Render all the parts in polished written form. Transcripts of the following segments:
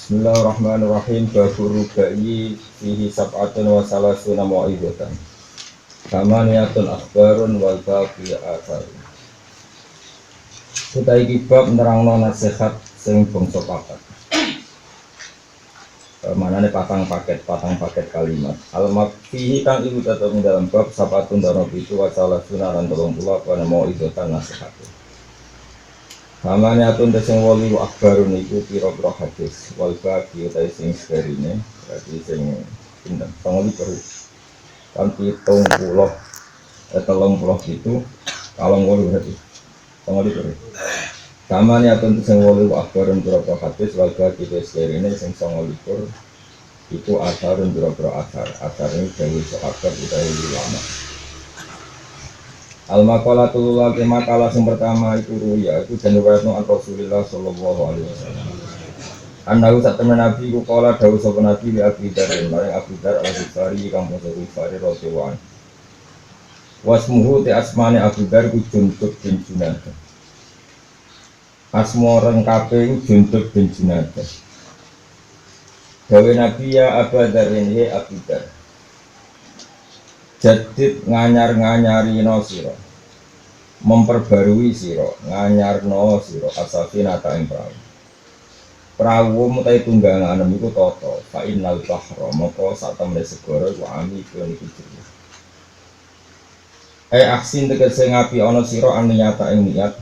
Bismillahirrahmanirrahim. Baburu bayi fihi sab'atun wa salasuna mau'izatan. Samaniyatun akhbarun wal baqi atharun. Kita iki bab nerangno nasihat sing bangsa papat. Manane patang paket kalimat. Al-makfihi kang iku tetep dalam bab sab'atun dano pitu wa salasuna lan 30 apa mau'izatan nasihat. Samane atun sing wali akbarun iku pira-pira hadis wal baqi utai sing serine berarti sing pinten 30 kan 30 itu kalong wali berarti 30 samane atun sing wali akbarun pira-pira hadis wal baqi utai serine sing 29 iku asarun pira-pira asar ini dewe sahabat utai ulama. Al-maqalatul lati makalah yang pertama itu ruya itu dan riwayatno Rasulullah sallallahu alaihi wasallam. Anahu satemen nabi ku kala dawuh sapa nabi li Abi Dzar maring Abu Dzar al-Ghifari kang basa Ghifari radhiyallahu anhu. Wasmuhu te asmane Abu Dzar ku Jundub bin Junadah. Asma lengkape ku Jundub bin Junadah. Dawe nabi ya Abu Dzar ini Abu Dzar. Jadid nganyar-nganyari no siro memperbarui siro nganyar no siro asafinata ing perahu mutai tunggangan iku toto fa'innal bahra moko satemene segara ku ami iku jero aksin tegese ngapi ana siro aniyata ing niat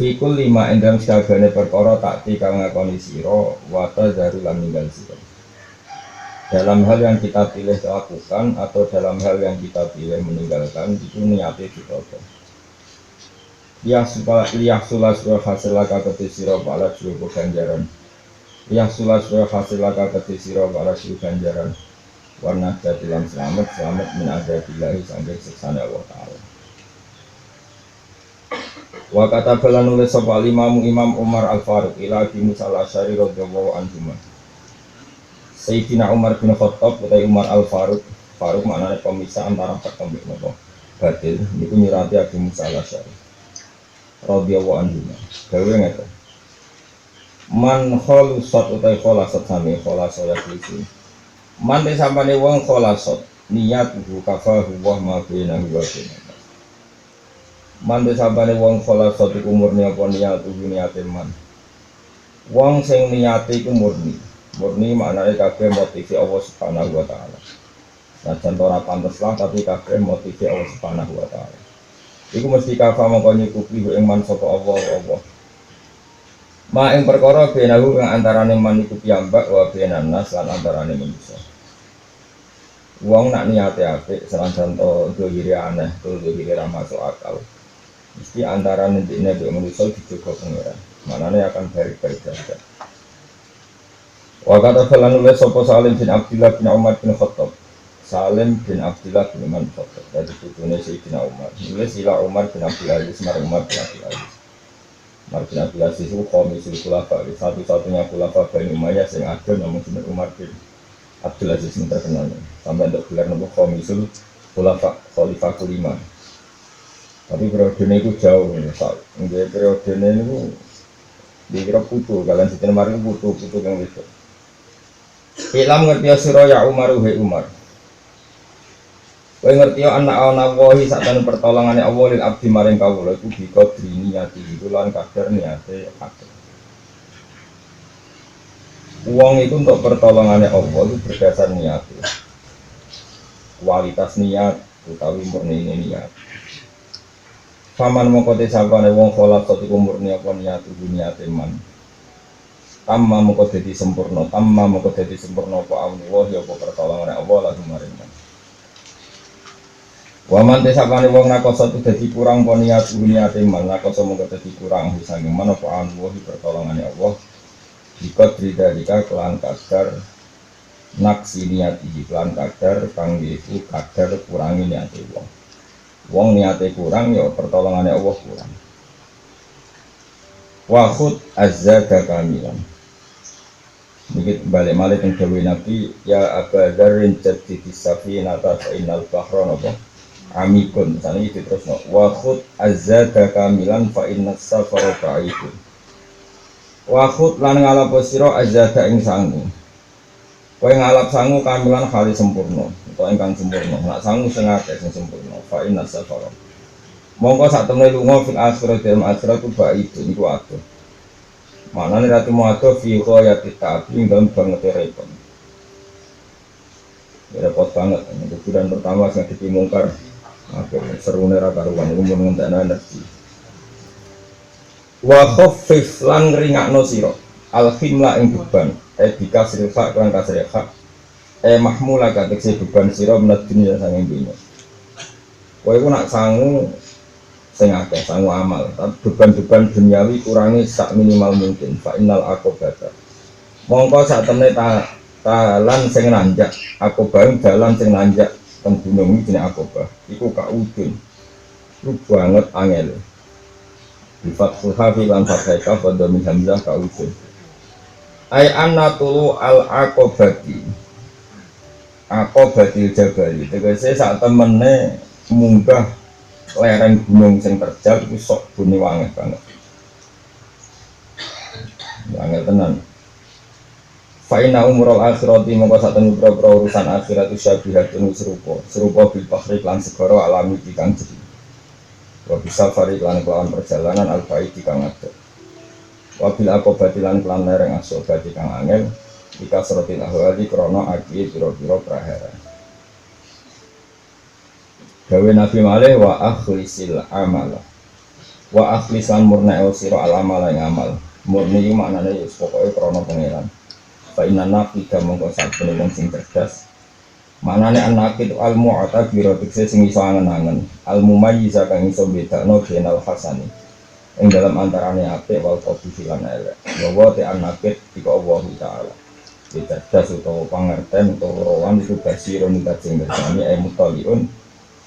fikul 5 endam sakabehane perkara takti kang ngakoni siro wa tazaru lan ninggal siro dalam hal yang kita pilih lakukan atau dalam hal yang kita pilih meninggalkan itu niatnya ditoto. Yahsulah surah hasil laka keti siro bala syukur ganjaran. Yahsulah surah hasil laka keti siro bala syukur ganjaran. Warna jadilan selamat min adabillahi sampai siksana Allah Ta'ala. Wa kata bala nulis sopa Imam Umar Al-Faruq ila Abi Musa Al-Asy'ari radhiyallahu anhu. Sayyidina Umar bin Khattab atau Umar Al-Faruq. Faruq maknanya pemisah antara pertembik nopo batil niku nyirati Abu Musa Al-Asy'ari radhiyallahu anhu. Gawe ngeten. Man khalusat utai khalasat sami khalasaya iki. Man te sampane wong khalasat niat uhu kafahu wa ma bainahu wa bainahu. Man te sampane wong khalasat iku murni apa niat uhu niate man. Wong sing niate iku murni maknanya kabeh motivi Allah Subhanahu wa taala. Najan ora pantes lah tapi kabeh motivi Allah Subhanahu wa taala. Iku mesti kafa mongko nyukupi ing man sapa Allah. Ma ing perkara benahu kang antarané man iku piyambak wa benan nas lan antarané manusa. Wong nak niate apik senajan to dhewe aneh, to dhewe ra masuk akal. Mesti antarané dene mek manusa dijaga pengira. Manane akan baik-baik saja. Wa kata falan nulis sapa Salim bin Abdullah bin Umar bin Khattab. Salim bin Abdullah bin Umar bin Khattab. Dari putune Sayyidina Umar. Nulis ila Umar bin Abdullah marang Umar bin Abdullah. Umar bin Abdullah itu khamisul khulafa, satu-satunya khulafa Bani Umayyah sing ada namun Umar bin Abdullah yang terkenal. Sampai untuk gelar nama khamisul khulafa khalifah kelima. Tapi periodenya itu jauh. Nggih periodenya itu dikira putu, kalian sitin mari putu yang itu. Ilam ngerti sira ya Umar he Umar. Kowe ngerti anak ana wahi sakjane pertolongane Allah lil abdi maring kawula iku biqadri niati iku lan kadar niate akeh. Wong itu untuk pertolongane Allah itu berdasar niat. Kualitas niat utawi murni niat. Faman mongko te sabane wong kholat iku murni apa niate man. Tamma moko dadi sempurna apa Allah ya apa pertolongan Allah lan maring. Wa man tesapane wong nakoso dadi kurang apa niate man nakoso moko dadi kurang sange man apa Allah pertolongan Allah dikot ridalika kelan kadar naksi niati kelan kadar kangge iku kadar kurangi niate wong niate kurang ya pertolongan Allah kurang. Wa khud azzaka kamilan. Dikit balik malik yang dawe Nabi ya Abu Dzarrin jadi safinata fa innal bahra napa amikun saniki diterusno wa khud azzaka kamilan fa innas safara ba'idun Wakut lan ngalap sira azada ing sangu. Kowe ngalap sangu kamilan kali sempurna, utawa ingkang sempurna. Nak sangu sing akeh sing sempurna. Fa inna safara. Mongko sak temene lunga fil akhirat dalam akhirat ku itu niku adoh. Manane ratu muadoh fi ghayati ta'bi dalam banget repot. Repot banget. Kuburan pertama sing dipimungkar. Oke, serune ra karuan iku mun ngentekno energi. Wa khaffif lan ringakno sira al-himla ing beban dika sirfa kan kasreha mahmula katekse beban sira menat dunya sanging dunya. Kowe iku nak sangu sing akeh sangu amal, tapi beban-beban duniawi kurangi sak minimal mungkin. Fa innal aqobata. Mongko sak temene talan sing nanjak, aqobah dalan sing nanjak teng gunung iki jenenge aqobah. Iku kaudun. Lu banget angel. Fathul hafi lan fathai kaf wa min hamzah kaudun. Ai anna tulu al aqobati. Aqobatil jabali. Tegese sak temene munggah lereng gunung sing terjal iku sok bune wangi banget. Wangi tenan. Fa inna umrul akhirati mongko sak temene pro urusan akhirat syabihatun serupa bil bahri lan segara alami kang jeri. Wa bisa fari lan kelawan perjalanan al-baiti kang ado. Wa bil aqobati lan kelan lereng asobati kang angel ika suratil ahwali krana aki pira-pira prahara. Gawe Nabi malih wa akhlisil amala. Wa akhlisan murna sira al amala ing amal. Murni iki maknane wis pokoke krana pangeran. Fa inna naqida mongko sakjane wong sing cerdas. Manane anak itu al-mu'ata biro tikse sing iso angen-angen al-mumayyiza kang iso bedakno benal hasani ing dalam antarane apik wal qabih lan elek bahwa te anakit ika Allah taala cerdas utawa pangerten utawa rawan iku basirun dat sing bersani mutaliun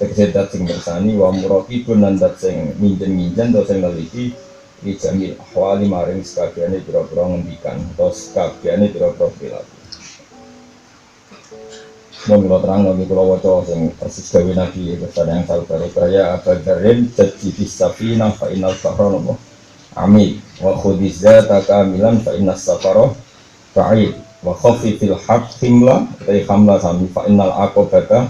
tekse dat sing bersani wa muraqibun lan dat sing minjen-minjen to sing neliti di jamil ahwali maring sakabehane pira-pira ngendikan utawa sakabehane pira-pira perilaku. Monggo terang lagi kula waca sing persis gawe Nabi pesan yang sabar kaya abadarin jadi bisafina fa innal bahra amil wa khudizata kamilan fa innas safara fa'id wa khafifil himla ay hamla sami fa innal aqobata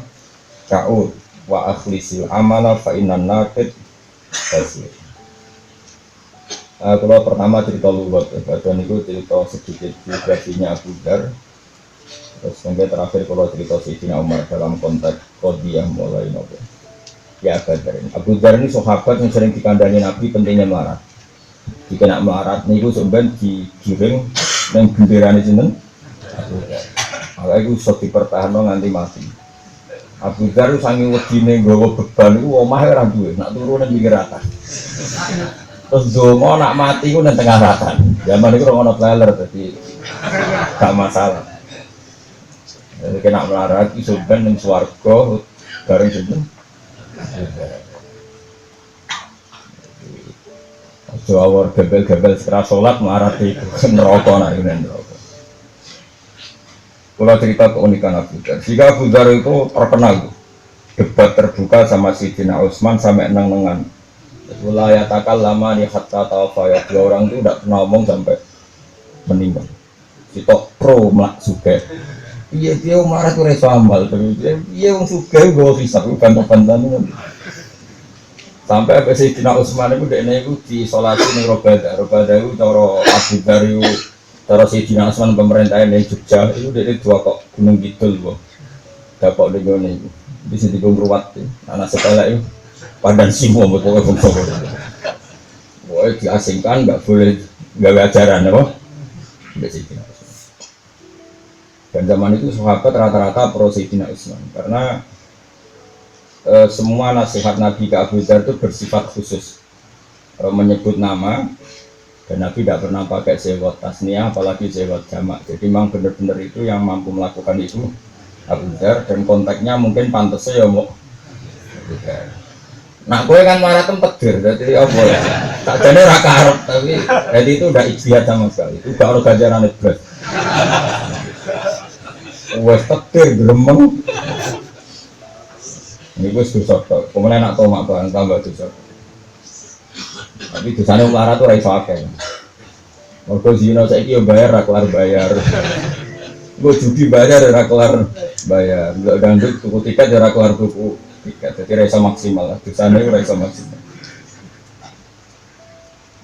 ka'ud wa akhlisil amala fa innan naqid tasir. Kalau pertama cerita luwet badan itu cerita sedikit biografinya Abu Dar. Terus sampai terakhir kalau cerita Sayyidina Umar dalam konteks Qadiyah mulai nopo. Ya Abu Dar ini sahabat yang sering dikandani Nabi pentingnya melarat. Jika nak melarat niku sampean digiring nang benderane sinten? Abu Dar. Ala iku iso dipertahanno nganti mati. Abu Dar saking wedine nggawa beban iku omahe ora duwe, nak turu nang pinggir atas. Terus donga nak mati ku nang tengah ratan. Zaman iku ora ono trailer dadi gak masalah. Jadi kena melarat iso ben ning swarga bareng sinten. Jawar gebel-gebel setelah sholat melarat itu neraka nak neraka. Kalau cerita keunikan Abu Dar. Jika Abu Dar itu terkenal debat terbuka sama Sayyidina Utsman sampai neng-nengan. Wilayah takal lama nih hatta tawafaya. Dua orang itu tidak pernah ngomong sampai meninggal. Kita pro melak suge. Iya dia marah tuh reso amal, dia orang suge gue bisa bantah-bantahan. Sampai apa sih Sayyidina Utsman itu dekne itu diisolasi ning Robadah. Robadah itu cara Abu Dar itu cara Sayyidina Utsman pemerintahan yang Jogja itu dekne dua kok Gunung Kidul kok. Dapat ning ngene iku. Di sini Ruwat anak sekolah itu Pandan Simo pokoknya bangsa. Wah diasingkan nggak boleh gawe ajaran apa? Mbek Sayyidina Utsman. Dan zaman itu sahabat rata-rata pro Sayyidina Utsman karena semua nasihat Nabi ke Abu Dar itu bersifat khusus, menyebut nama, dan Nabi tidak pernah pakai sewot tasniah apalagi sewot jamak. Jadi memang benar-benar itu yang mampu melakukan itu Abu Dar, dan konteksnya mungkin pantasnya ya mau Abu Dar. Nah gue kan marah tempat jadi apa ya tak jadi rakarot, tapi jadi itu udah ijtihad sama sekali, itu gak ada ganjaran iblis. Wes takdir gremeng. Ini gue susah kok, kemudian nak tomak barang tambah susah. Tapi dosanya melarat tuh raiso akeh. Mergo zina saiki yo bayar ra kelar bayar. Gue judi bayar ra kelar bayar. Enggak dangdut tuku tiket ra kelar tuku tiket. Jadi ra iso maksimal. Dosane ora iso maksimal.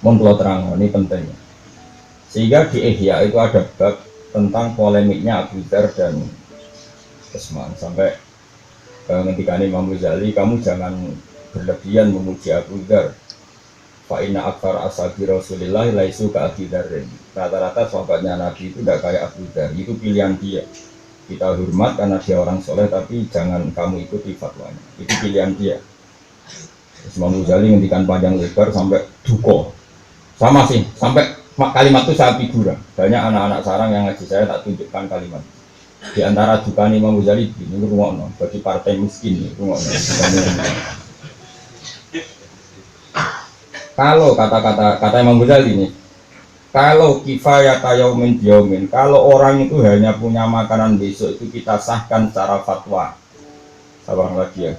Mun kula terang ini penting. Sehingga di Ihya itu ada bab tentang polemiknya Abu Dzar dan Utsman sampai ketika Imam Ghazali, kamu jangan berlebihan memuji Abu Dzar. Fa inna aktsara ashabi Rasulillah laisu ka Abi Dzar. Rata-rata sahabatnya Nabi itu tidak kayak Abu Dzar. Itu pilihan dia. Kita hormat karena dia orang soleh, tapi jangan kamu ikuti fatwanya. Itu pilihan dia. Imam Ghazali ngendikan panjang lebar sampai duko. Sama sih, sampai kalimat itu saya figuran. Banyak anak-anak sarang yang ngaji saya tak tunjukkan kalimat. Di antara dukaan Imam Ghazali ini rungokno bagi partai miskin ini rungokno. Kalau kata Imam Ghazali ini, kalau kifayat yaumin biyaumin, kalau orang itu hanya punya makanan besok itu kita sahkan secara fatwa. Sabar lagi ya.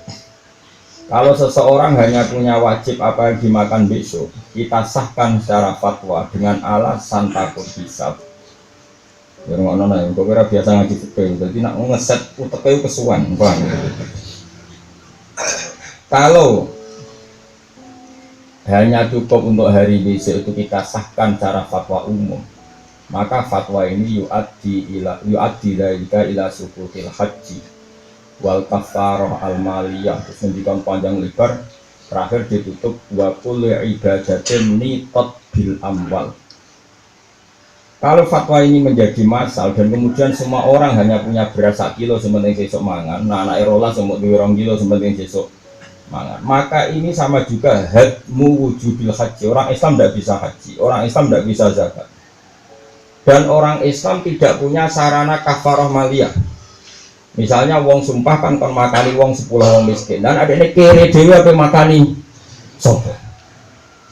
Kalau seseorang hanya punya wajib apa yang dimakan besok, kita sahkan secara fatwa dengan alasan takut hisab. Ya ngono nah, kok kira biasa ngaji fikih, jadi nak ngeset uteke kesuwan, paham. Kalau hanya cukup untuk hari besok itu kita sahkan secara fatwa umum, maka fatwa ini yu'addi ila sukutil haji wal kafarah al maliyah. Terus ngendikan panjang lebar, terakhir ditutup wa kullu ibadatin nitat bil amwal. Kalau fatwa ini menjadi masal dan kemudian semua orang hanya punya beras 1 kilo sementing sesuk mangan, nah anak erola semut 2 kilo sementing sesuk mangan, maka ini sama juga hadmu wujubil haji. Orang Islam tidak bisa haji, orang Islam tidak bisa zakat, dan orang Islam tidak punya sarana kafarah maliyah. Misalnya wong sumpah kan kon makani wong 10 wong miskin, dan ada ini kere dewi apa makani sopo.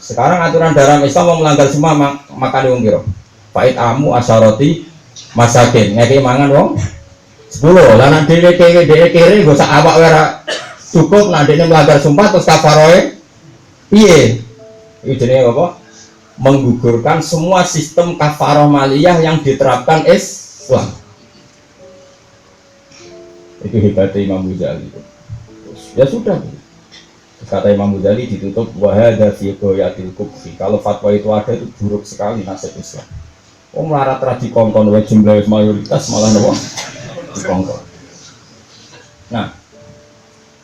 Sekarang aturan dalam Islam mau melanggar semua makani wong kiro pait amu asaroti masakin ngeki mangan wong 10. Lah nek dhewe kere go sak awak ora cukup, nek dene melanggar sumpah terus kafaroe piye? Iki jenenge apa? Menggugurkan semua sistem kafarah maliyah yang diterapkan Islam. Itu hebatnya Imam Ghazali. Ya sudah. Kata Imam Ghazali ditutup wahada fi qoyatil kubfi. Kalau fatwa itu ada itu buruk sekali nasib Islam. Melarat tradisi kongkon jumlah mayoritas malah nopo dikongkon. Nah,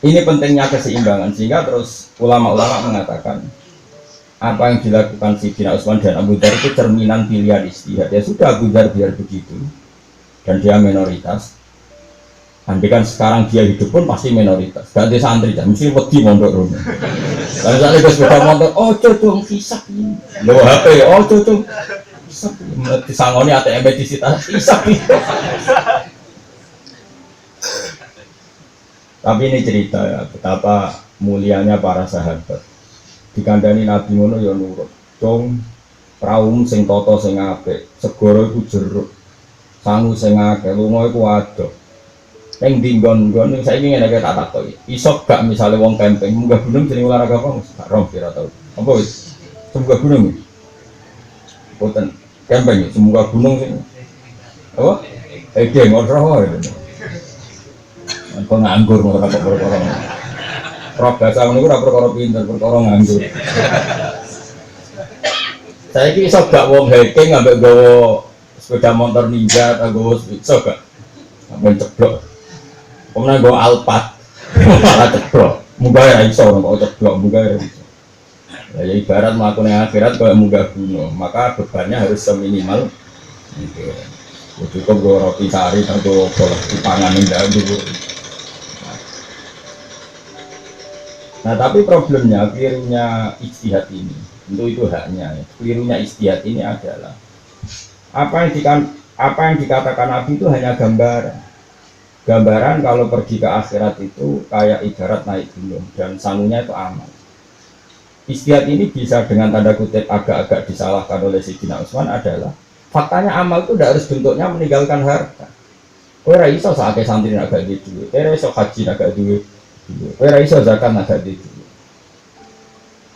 ini pentingnya keseimbangan, sehingga terus ulama-ulama mengatakan apa yang dilakukan Sayyidina Utsman dan Abu Dzar itu cerminan pilihan ijtihad. Ya sudah, Abu Dzar biar begitu dan dia minoritas. Andai kan sekarang dia hidup pun pasti minoritas. Gak ada santri kan, mesti wedi mondok rono. Kalau misalnya dia sudah mondok, oh cocok hisap ini, lo HP, oh cocok hisap ini, disangoni ATM disita hisap ini. Tapi ini cerita ya, betapa mulianya para sahabat. Dikandani Nabi ngono ya nurut. Cung praum sing tata sing apik, segara iku jeruk. Sangu sing akeh, lunga iku adoh. Ning dinggon-nggon saiki ngene iki tak takoki. Iso gak misale wong camping munggah gunung jeneng olahraga apa? Gak rom kira tau. Apa wis? Munggah gunung. Boten camping munggah gunung sing apa? Edeng ora wae. Kok nganggur ora kok perkara. Roh bahasa ngono ora perkara pinter, perkara nganggur. Saiki iso gak wong hiking ambek gawa sepeda motor ninja atau gawa iso gak? Sampai ceblok. Kemudian gue alpat, malah ceblok. Muga ya iso, kok ceblok, muga ya iso. Ya ibarat melakukan akhirat kalau muga gunung, maka bebannya harus seminimal. Gitu. Cukup gue roti sari atau boleh dipanganin dulu. Nah tapi problemnya, kelirunya ijtihad ini, tentu itu haknya. Kelirunya ijtihad ini adalah apa yang dikatakan Nabi itu hanya gambaran. Gambaran kalau pergi ke akhirat itu kayak ibarat naik gunung dan sangunya itu aman. Ijtihad ini bisa dengan tanda kutip agak-agak disalahkan oleh Sayyidina Utsman adalah faktanya amal itu tidak harus bentuknya meninggalkan harta. Kowe ra iso sakake santri agak duwe, kowe ra iso haji agak duwe, kowe ra iso zakat agak duwe.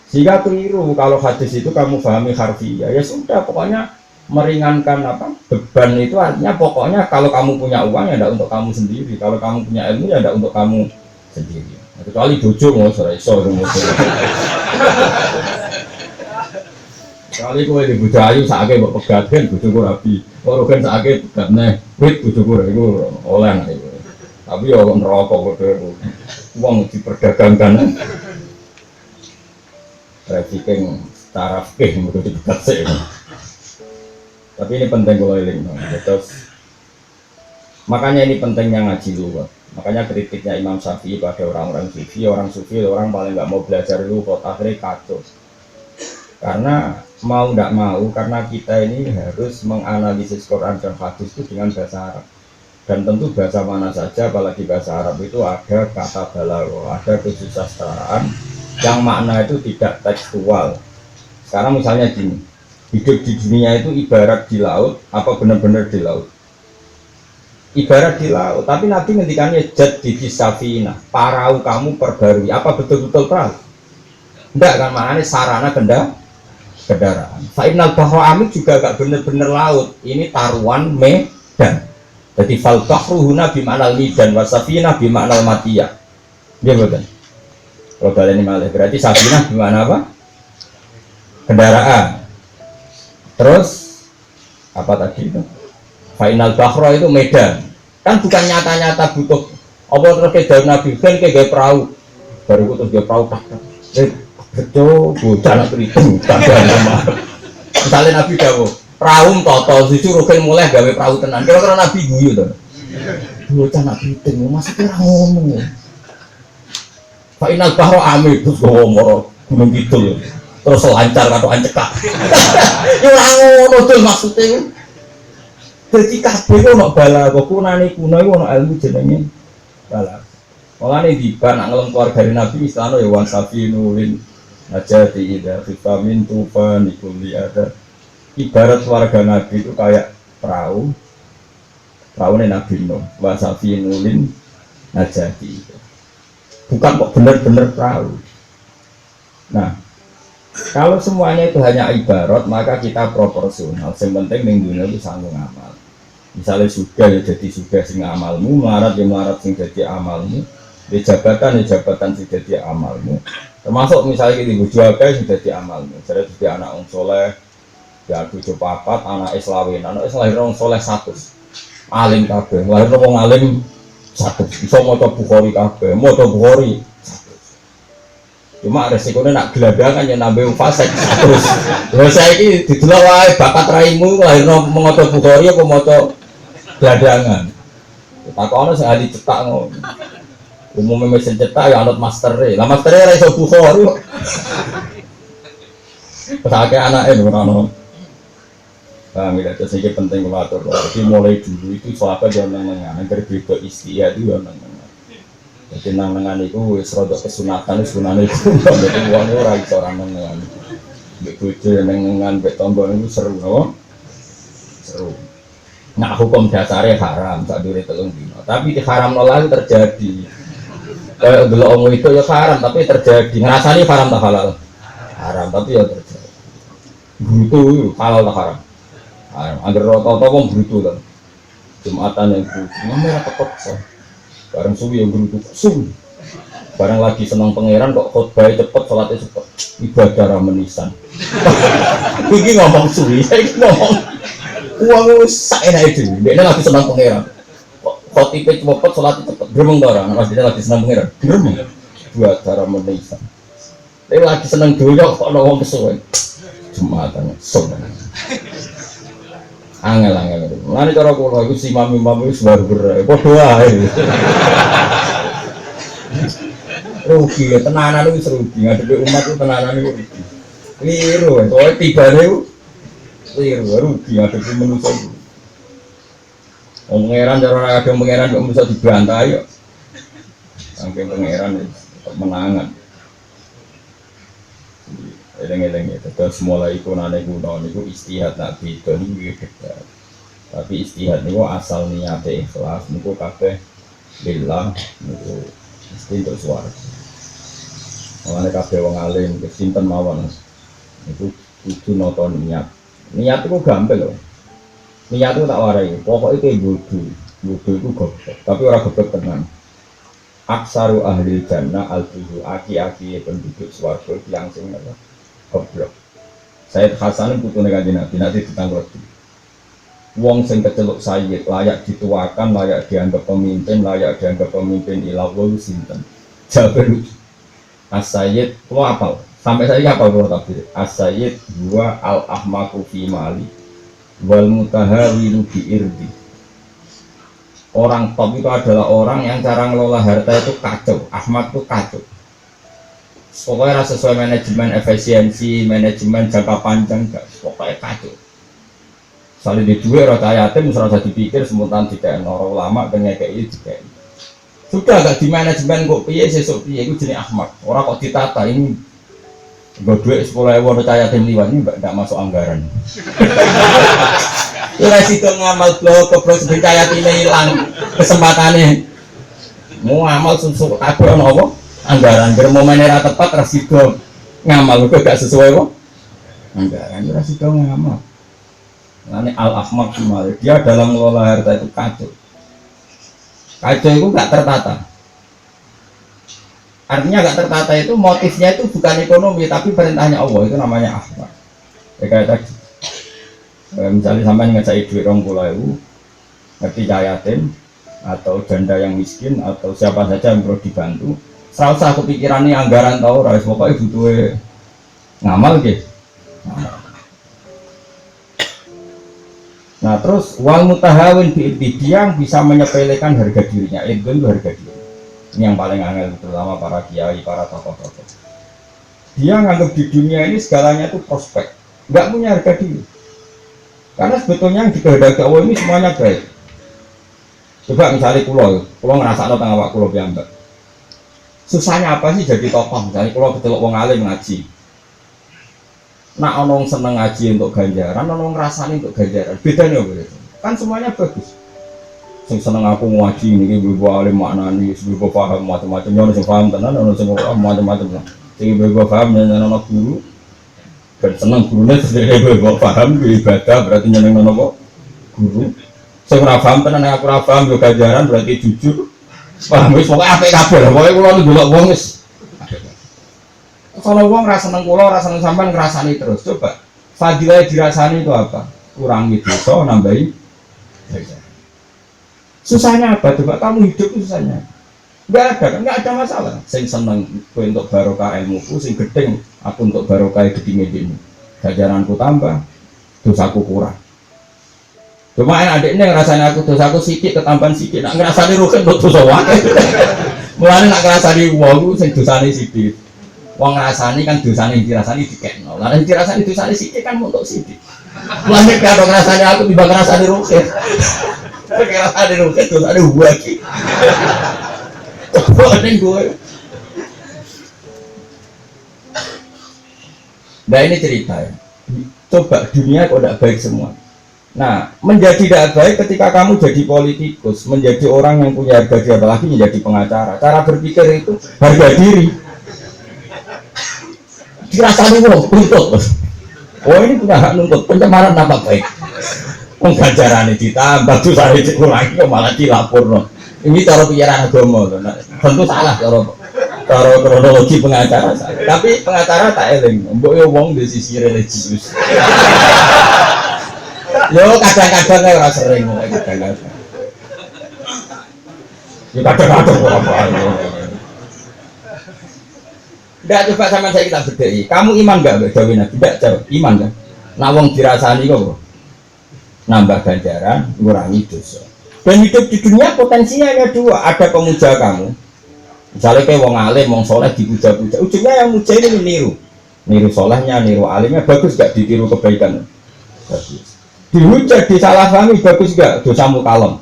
Sehingga keliru kalau hadis itu kamu pahami harfiah. Ya sudah, pokoknya meringankan apa beban itu artinya pokoknya kalau kamu punya uang ya tidak untuk kamu sendiri, kalau kamu punya ilmu ya tidak untuk kamu sendiri. Kecuali bojo mau sore sore kali kowe di bojo ayu sakake mbok pegaten bojoku rabi. Ora kan sakake pegatne wit bojoku iku oleh iku. Tapi ya neraka kok wong diperdagangkan. Trafficking secara fikih itu dipegat sih. Tapi ini penting kalau eling. Terus makanya ini pentingnya ngaji lugat. Makanya kritiknya Imam Syafi'i pada orang sufi, orang paling nggak mau belajar lugat akhirnya kacau. Karena mau tidak mau, karena kita ini harus menganalisis Quran dan hadis itu dengan bahasa Arab. Dan tentu bahasa mana saja, apalagi bahasa Arab itu ada kata balaghah, ada kesusastraan yang makna itu tidak tekstual. Sekarang misalnya gini, hidup di dunia itu ibarat di laut, apa benar-benar di laut? Ibarat di laut, tapi Nabi ngendikannya jad di safina, parau kamu perbarui, apa betul-betul perahu? Enggak kan, maknanya sarana kendaraan. Fa'inal bahwa amik juga gak benar-benar laut, ini taruhan medan. Jadi fal bahru huna bima'nal midan wasafina bima'nal matiyah. Dia betul. Kalau kalian ini malah berarti safina bima'na apa? Kendaraan. Terus apa tadi itu? Fa'inal bahru itu medan. Kan bukan nyata-nyata butuh. Apa terus ke daun Nabi kan kayak perahu. Baru terus dia perahu tak. Betul, bocah nak kriting, kadang rumah. Misalnya Nabi dawuh, perahu toto, susu rugen mulai gawe perahu tenan. Kira-kira Nabi guyu to. Bocah nak kriting, maksudnya ngomong. Fa inal bahro amir terus ngomong gunung kidul. Terus lancar atau ancekak. Ya ora ngono to maksudnya. Dadi kabeh ono bala kok kunane kuno iku ono ilmu jenenge bala. Mulane diban nak ngelem keluarga Nabi istilahno ya wan safinulin najati ida vitamin tufan ikuli ada. Ibarat keluarga Nabi itu kayak perahu Nabi Nuh wan safinulin najati. Bukan kok benar-benar perahu. Nah, kalau semuanya itu hanya ibarat, maka kita proporsional. Yang penting minggunya itu sanggup amal. Misalnya sudah ya jadi sudah sing amalmu, melarat ya melarat sing jadi amalmu, di jabatan ya jabatan sing jadi amalmu. Termasuk misalnya kita berjuaga sing jadi amalmu. Jadi jadi anak orang soleh, ya tujuh papat, anak islawin, anak islawin orang soleh 100, alim kabeh, lahir orang alim 100, bisa mau coba Bukhari kabeh, mau coba Bukhari. Cuma resikonya nak geladangan yang nambah fasek terus. Terus saya ini didelok wae bakat raimu lahirno mengoto Bukhari apa maca geladangan. Takone sing ahli cetak ngono. Umumnya mesin cetak ya anut mastere. Lah mastere ora iso Bukhari kok. Pesake anake ora ono. Paham ya, terus ini penting kulatur. Jadi mulai dulu itu sahabat yang nang-nangan, berbeda istiadat itu yang nang-nangan. Jadi nang-nangan itu wis rodok kesunatan sunane itu. Jadi wong ora iso ora nang-nangan. Mbek bojo nang-nangan mbek tangga niku seru no? Seru. Nah, hukum dasarnya haram sak dure 3 dina. Tapi diharamno lagi terjadi. Kayak delok omong itu ya haram tapi terjadi. Ngrasani haram tak halal? Haram tapi ya terjadi. Brutu halal tak haram? Agar rata-rata wong brutu kan. Jumatan yang brutu, ngamera kepeksa. Bareng suwi yang brutu, suwi. Bareng lagi senang pangeran kok khotbah cepet, salatnya cepet. Ibadah ramenisan. Iki ngomong suwi, saya ngomong. Uang sak enak itu. Dia lagi senang pangeran. Khotibnya cepet, salatnya cepet. Gremeng to ora? Mas dia lagi senang pangeran. Gremeng. Ibadah ramenisan. Dia lagi senang doyok kok ono wong kesuwen. Jumatan, sok. Angel-angel itu. Mulane cara kula iku si imam-imam wis barbar. Padha ae. Rugi ya tenanan wis rugi. Ngadepi umat itu tenanan iku rugi. Keliru, soalnya tibane iku keliru, rugi ngadepi manusa iku. Pangeran cara ora ada pangeran kok bisa dibantai kok. Sampai pangeran menangan. Eleng-eleng itu, terus mulai ikunane kuno niku istihad Nabi itu niku dekat. Tapi istihad niku asal niate ikhlas niku kabeh lillah niku mesti untuk swarga. Mulane kabeh wong alim kesinten mawon niku kudu nata niat. Niat itu gampang loh. Niat itu tak warai. Pokoknya kayak bodoh itu goblok. Tapi orang goblok tenang. Aksaru ahli jannah al-tuhu aki-aki penduduk swarga yang sing goblok. Sayyid Hasan putune Kanjeng Nabi nanti ditanggleti. Wong sing keceluk sayyid layak dituakan, layak dianggap pemimpin ilawul sinten. Jabir As-Sayyid lo apal. Sampai saya apal kalau takbir. As-Sayyid huwa al-ahmaku fi mali wal mutahawilu bi irdi. Orang top itu adalah orang yang cara ngelola harta itu kacau. Ahmad itu kacau. Pokoknya sesuai manajemen efisiensi, manajemen jangka panjang, pokoknya kacau. Soalnya di dua rata yatim, misalnya dipikir semutan tidak orang ulama, dengan kayak itu juga. Sudah gak di manajemen kok piye sesuk piye itu jenis Ahmad. Orang kok ditata ini gue duit 10.000 rata yatim liwat ini gak masuk anggaran. Resiko ngamal blok sebentar yatimnya hilang kesempatannya. Mau ngamal susu kabeh ono apa? Anggaran bermomen era tepat resiko ngamal kok gak sesuai kok anggaran resiko ngamal. Ini al-ahmak Jumal dia dalam mengelola harta itu kacau itu gak tertata. Artinya gak tertata itu motifnya itu bukan ekonomi tapi perintahnya Allah, itu namanya ahmak. Ya kayak tadi misalnya sampai ngecai duit 20.000 ngerti yatim atau janda yang miskin atau siapa saja yang perlu dibantu. Serasa kepikiran nih anggaran tahu, rais pokoknya butuh ngamal gitu. Nah terus wal mutahawin dia yang bisa menyepelekan harga dirinya, itu harga diri. Ini yang paling angel terutama para kiai, para tokoh-tokoh. Dia nganggap di dunia ini segalanya itu prospek, nggak punya harga diri. Karena sebetulnya yang dikehendaki Allah ini semuanya baik. Coba misalnya pulau ngerasa ada tengah waktu pulau biambak. Susahnya apa sih jadi tokoh? Misalnya pulau kecelok wong alim ngaji. Nak onong seneng ngaji untuk ganjaran, onong ngerasani untuk ganjaran. Bedanya apa itu? Kan semuanya bagus. Sing seneng aku ngaji ini, ibu alim maknani, ibu paham macam-macam. Yang sing paham tenan, orang sing paham macam-macam. Sing ibu paham nyeneng guru. Dan senang gurunya sendiri gue paham ibadah berarti nyeneng nopo guru. Saya ora paham tenan aku ora paham yo ganjaran berarti jujur. Paham wis pokoke apik kabeh. Pokoke kula ndelok wong wis. Kalau wong ra seneng kula, ra seneng sampean ngrasani terus. Coba fadilah dirasani itu apa? Kurangi dosa, nambahi ganjaran. Susahnya apa? Coba kamu hidup susahnya. Enggak ada masalah. Sing seneng kowe untuk barokah ilmuku, sing gedeng aku untuk barokah gedinge ini. Ganjaranku tambah, dosaku kurang. Cuma adiknya ngerasani aku dosaku sikit ketambahan sikit, nak ngerasani rugen untuk dosa wae. Mulane nak ngerasani wong sing dosane sikit. Wong ngrasani kan dosane dirasani dikekno. Lah nek dirasani dosane sikit kan untuk sikit. Mulane kalau ngerasani aku tiba ngerasani rugen. Ngerasani rugen dosane wae. Nah ini cerita ya. Coba dunia kok tidak baik semua. Nah menjadi tidak baik ketika kamu jadi politikus, menjadi orang yang punya harga diri, apalagi menjadi pengacara. Cara berpikir itu harga diri. Dirasani loh, tuntut. Oh ini punya hak nuntut, pencemaran apa baik? Pengganjaran ini ditambah, dosa ini dikurangi, malah dilapor loh. Ini cara pikiran agama, tentu salah cara kronologi pengacara salah. Tapi pengacara tak eling, mbok yo wong di sisi religius. Yo kadang-kadang ora sering kadang-kadang. Yo kadang-kadang ora apa. Ndak coba sama saya kita bedheki. Kamu iman enggak mbak Dewi Nabi? Ndak jawab, iman kan? Nah wong dirasani kok nambah ganjaran, ngurangi dosa. Dan hidup di dunia potensinya hanya dua, ada pemuja kamu misalnya kayak wong alim, wong soleh dipuja-puja, ujungnya yang muja ini niru solehnya, niru alimnya, bagus gak ditiru kebaikan? Bagus. Dihujat, disalahpahami, bagus gak? Dosamu kalem.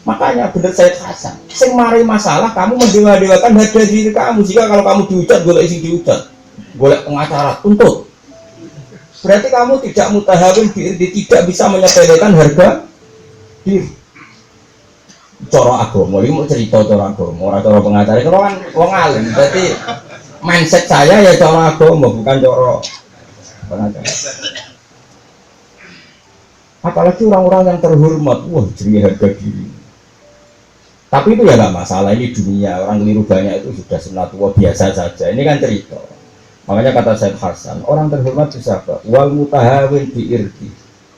Makanya bener Sayyid Hasan sing mari masalah, kamu mendewa-dewakan harga diri kamu. Jika kalau kamu dihujat, golek isi dihujat, golek pengacara, tuntut. Berarti kamu tidak mutahawin diri, tidak bisa menyepelekan harga diri. Cara agama ini mau cerita cara agama, orang cara pengacara kalau kan wong alim. Berarti mindset saya ya cara agama, bukan cara pengacara. Apalagi orang-orang yang terhormat, wah jadi harga diri. Tapi itu ya nggak masalah, ini dunia, orang keliru banyak itu sudah sunatullah biasa saja. Ini kan cerita. Makanya kata Syed Hasan, orang terhormat itu siapa? Wal mutahawin bi'irdi.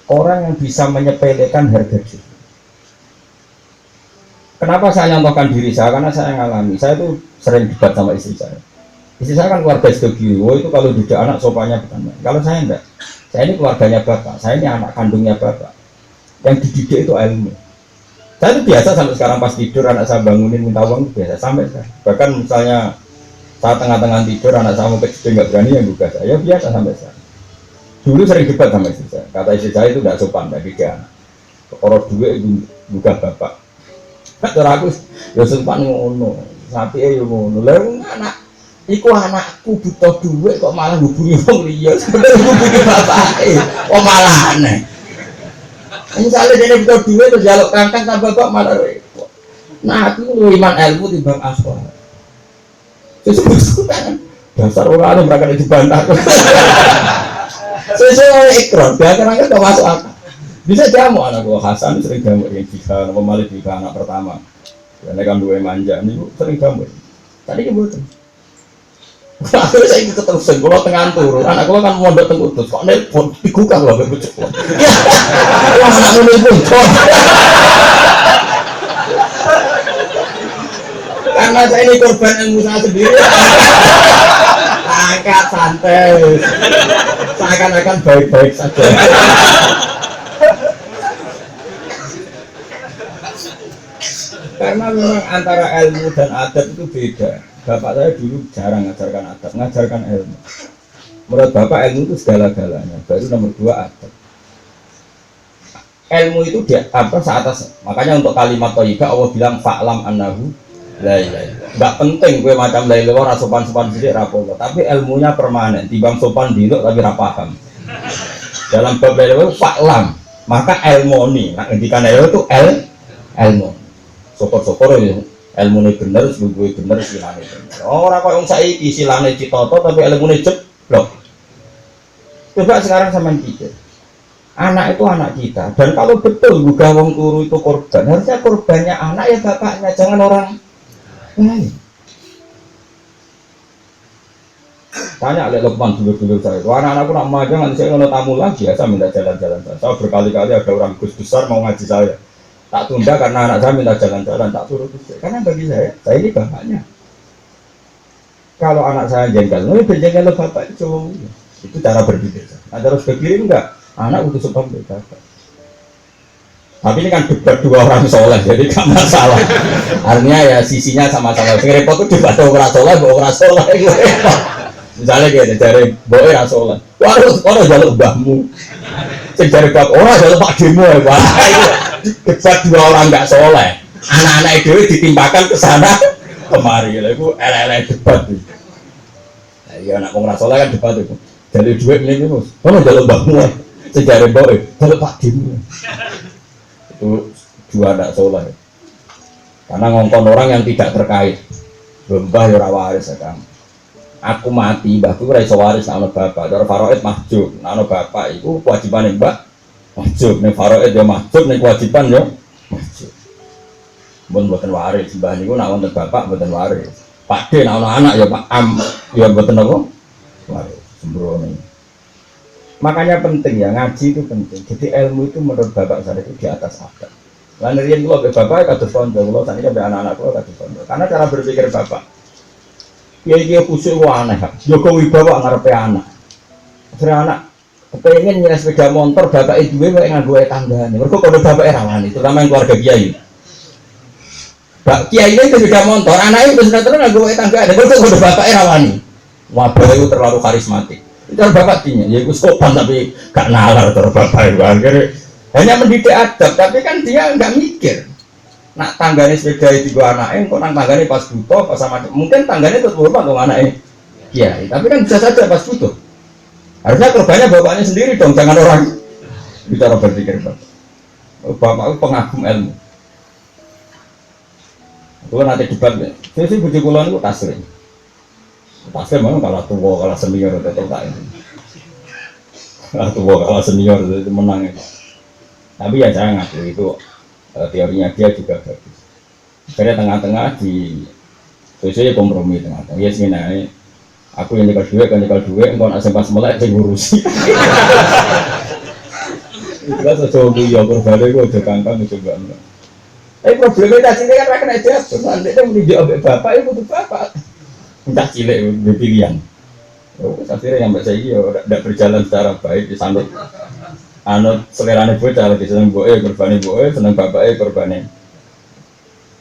Orang yang bisa menyepelekan harga diri. Kenapa saya nyontohkan diri saya? Karena saya ngalami. Saya itu sering debat sama istri saya. Istri saya kan keluarga Sidogiri. Oh itu kalau didik anak sopannya bukan main. Kalau saya enggak. Saya ini keluarganya bapak, saya ini anak kandungnya bapak. Yang dididik itu ilmu. Saya itu biasa sampai sekarang pas tidur anak saya bangunin minta uang itu biasa sampai sekarang. Bahkan misalnya saat tengah-tengah tidur anak saya mau kecil nggak berani yang buka saya, ya biasa sampai sekarang. Dulu sering debat sama istri saya. Kata istri saya itu tidak sopan, tidak didik anak. Orang dua itu buka bapak. Cara aku ya sopan ngono, tapi ya ngono. Lalu anak iku anakku butuh duit kok malah hubungi wong liya. Sebenarnya hubungi bapake. Kok malah aneh. Misalnya dia butuh duit terus jaluk kangkang tambah bapak malah repot. Nah, aku lu iman ilmu timbang akhlak. Sesuatu kan dasar orang mereka dibantah. Sesuai ikrar, dia kan gak masuk akal. Bisa jamu anak gua Hasan sering jamu yang bisa pemalit juga anak pertama. Karena kan dua manja nih sering jamu. Tadi kebetulan. Akhirnya saya ikut keterusan, kalau tengah turun, anak gue kan mondok tengkutus, kok nelpon, digugah loh, berbecek loh. Wah, anak gue nelpon, karena saya ini korban ilmu saya sendiri. Angkat santai, seakan-akan baik-baik saja. Karena memang antara ilmu dan adab itu beda. Bapak saya dulu jarang ngajarkan adab, ngajarkan ilmu. Menurut bapak ilmu itu segala-galanya. Baru nomor 2 adab. Ilmu itu di seatas. Makanya untuk kalimat thayyibah Allah bilang fa'lam annahu la ilaha illallah. Enggak penting gue macam la ilaha ora sopan-sopan sithik ra apa-apa, tapi ilmunya permanen. Timbang sopan dilo tapi ra paham. Dalam bab la ilaha fa'lam, maka ilmoni. Nah, ngendikan ilmu itu ilmu. Sopor-sopor ya. Ilmu ini bener, gue bener, silane bener. Orang kok yang saiki silane citoto tapi ilmu ini jeblok. Coba sekarang sama pikir, anak itu anak kita, dan kalau betul buka wong turu itu korban, harusnya korbannya anak ya bapaknya, jangan orang lain. Tanya oleh Lukman dulu saya, anak-anakku nak magang nanti saya ngono tamu lagi, saya minta jalan-jalan. Saya berkali-kali ada orang Gus besar mau ngaji saya. Tak tunda karena anak saya minta jalan-jalan, tak turut. Karena bagi saya ini bapaknya. Kalau anak saya jengkel, berjengkel bapak itu cowok. Itu cara berpikir. Nah, terus berpikir enggak, anak untuk sopan bapak. Tapi ini kan debat dua orang soleh, jadi gak masalah. Artinya ya sisinya sama-sama. Yang repot itu debat orang soleh, orang soleh. Misalnya kayak dari boy orang soleh. Waduh, jalur mbahmu. Dari bab orang jalur pak demo ya pak. Debat dua orang nggak soleh, anak-anak itu ditimpakan ke sana kemari, itu elek-elek debat. Nah, iya anak orang soleh kan debat itu. Jadi duit ini mus, mana jalur mbahmu? Sejarah boy, jalur pak demo. Itu dua anak soleh. Karena ngongkon orang yang tidak terkait. Mbah ya ora waris ya kan. Aku mati, mbahku ora iso waris ana bapak. Cara faraid mahjub. Ana bapak iku kewajibane mbah mahjub. Nek faraid ya mahjub, nek kewajiban ya mahjub. Mboten waris, mbah niku nek wonten bapak mboten waris. Pakde nek ana anak ya Pak Am ya mboten apa? Waris. Sembrono. Makanya penting ya ngaji itu penting. Jadi ilmu itu menurut bapak saya itu di atas adab. Lan riyen kula bapak kados kanca kula sakniki sampe anak-anak kula kados kanca. Karena cara berpikir bapak dia kusuk aneh, Jokowi bawa ngarepe anak. Akhirnya anak kepengen nyerah sepeda motor, bapak itu gue nganggo tanggane. Mergo kono bapak rawani, terutama yang keluarga kiai. Pak kiai ini sepeda motor, anaknya wis terus nganggo tanggane. Mergo kono bapak rawani. Wabah itu terlalu karismatik. Itu bapak tinya, ya iku sopan tapi gak nalar terus bapak itu. Akhirnya hanya mendidik adab, tapi kan dia nggak mikir. Nak tanggane sepeda itu gua anaknya, kok nang tanggane pas butuh, pas sama mungkin tanggane itu hormat dong anaknya. Iya, tapi kan bisa saja pas butuh. Harusnya korbannya bapaknya sendiri dong, jangan orang. Bicara berpikir bapak. Bapak itu pengagum ilmu. Itu nanti debat ya. Saya sih bujuk kulon itu taslim. Taslim memang kalah tua, kalah senior atau tak ini. tua kalah senior itu menang itu. Tapi ya saya ngaku itu teorinya dia juga bagus. Karena tengah-tengah di sesuai kompromi tengah-tengah. Ya sebenarnya aku yang nyekel duit, kan nyekel duit, engkau nak sempat melek saya ngurusi. Itu kan sesuatu ya berbalik gue udah kangkang coba. Tapi problemnya cilik kan rakyat aja, nanti dia menunjuk abek bapak, itu butuh bapak. Entah cilik berpilihan. Oh, akhirnya yang bahasa ini tidak berjalan secara baik, disambut. Anut selerane bocah lagi seneng boe korbane boe, seneng bapake korbane.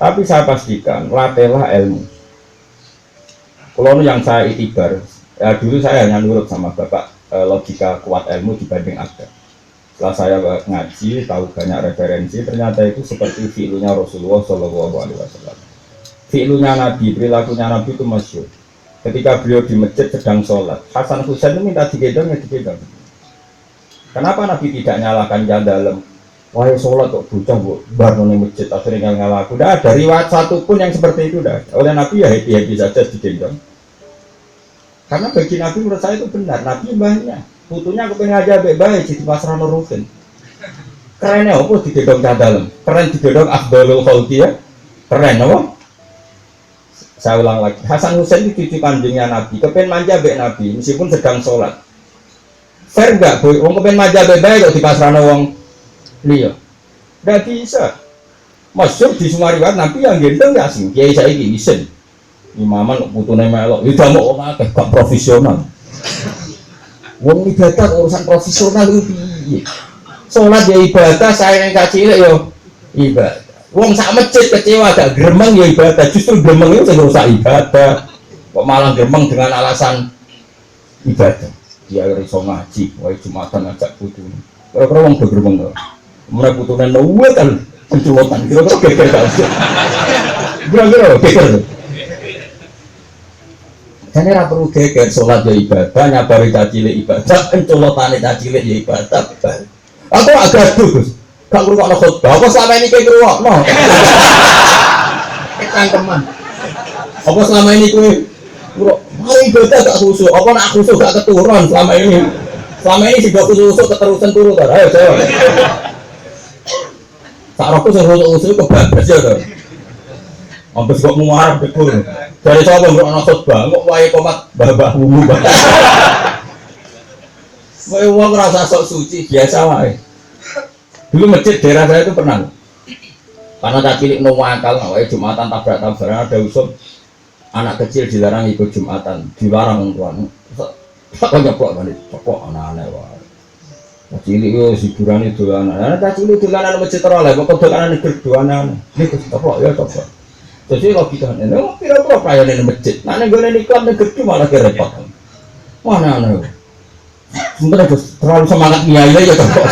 Tapi saya pastikan latihlah ilmu. Kalau yang saya itibar, ya dulu saya hanya nurut sama bapak logika kuat ilmu dibanding akal. Setelah saya ngaji, tahu banyak referensi, ternyata itu seperti fi'lunya Rasulullah SAW. Fi'lunya Nabi, perilakunya Nabi itu masyhur. Ketika beliau di masjid sedang sholat, Hasan Husain itu minta digendong, ya digendong. Kenapa Nabi tidak nyalakan dalam? Wahai sholat kok bocah baru di masjid akhirnya ngalaku. Tidak ada riwayat satu pun yang seperti itu. Dah. Oleh Nabi ya happy saja digendong. Karena bagi Nabi menurut saya itu benar. Nabi banyak. Putunya kepengen aja baik-baik di pasar Nurutin. Kerennya apa digendong dalam? Keren digendong Afdalul Khalqi ya. Keren apa? Saya ulang lagi. Hasan Husain itu cucu kandungnya Nabi. Kepengen manja baik Nabi meskipun sedang sholat. Fair enggak, boy? Wong kepen manja baik kok di pasrana wong liya. Enggak bisa. Masyhur di semua riwayat Nabi yang gendong ya sing kiai saiki isin. Imaman putune melok, ya damuk wong akeh gak profesional. Wong ibadah urusan profesional itu piye? Salat ya ibadah, saya yang cilik yo ibadah. Wong sak masjid kecewa gak gremeng ya ibadah, justru gremeng itu sing rusak ibadah. Kok malah gremeng dengan alasan ibadah. Dia iso ngaji, wae Jumatan ngajak putu. Kira-kira wong begremeng to. Mulai putune luwe kan penculotan. Kira-kira geger gak usah. Kira-kira geger. Jane ra perlu geger, salat ya ibadah, nyabari cilik ibadah, penculotane cilik ya ibadah. Aku agak gaduh, Gus. Gak ngrungokno khotbah. Apa selama ini kowe ngrungokno? Cangkeman. Apa selama ini kowe mari ibadah gak khusyuk, apa nak khusyuk gak keturun selama ini? Selama ini sih gak khusyuk keterusan turun kan? Ayo jawab. Tak rokok sih khusyuk kebablas ya kan? Ambes kok muarab betul. Dari siapa nggak anak khotbah, kok wae komat babah wulu bah. Wae uang rasa sok suci biasa wae. Dulu masjid daerah saya itu pernah. Karena tak cilik nuwakal, wae Jumatan tabrak-tabrakan ada usul. Anak kecil dilarang ikut Jumatan, dilarang tuan. Tak nyeplok balik, pokok anak-anak wae. Cilik yo hiburan itu anak. Anak cilik dolanan masjid teroleh, pokok dolanan gerduanan. Nih ceplok ya ceplok. Jadi kalau kita ini, kira-kira kaya di masjid. Nah, gue ini iklan negeri malah repot. Mana nih? Sebenarnya terlalu semangat nyai ya ceplok.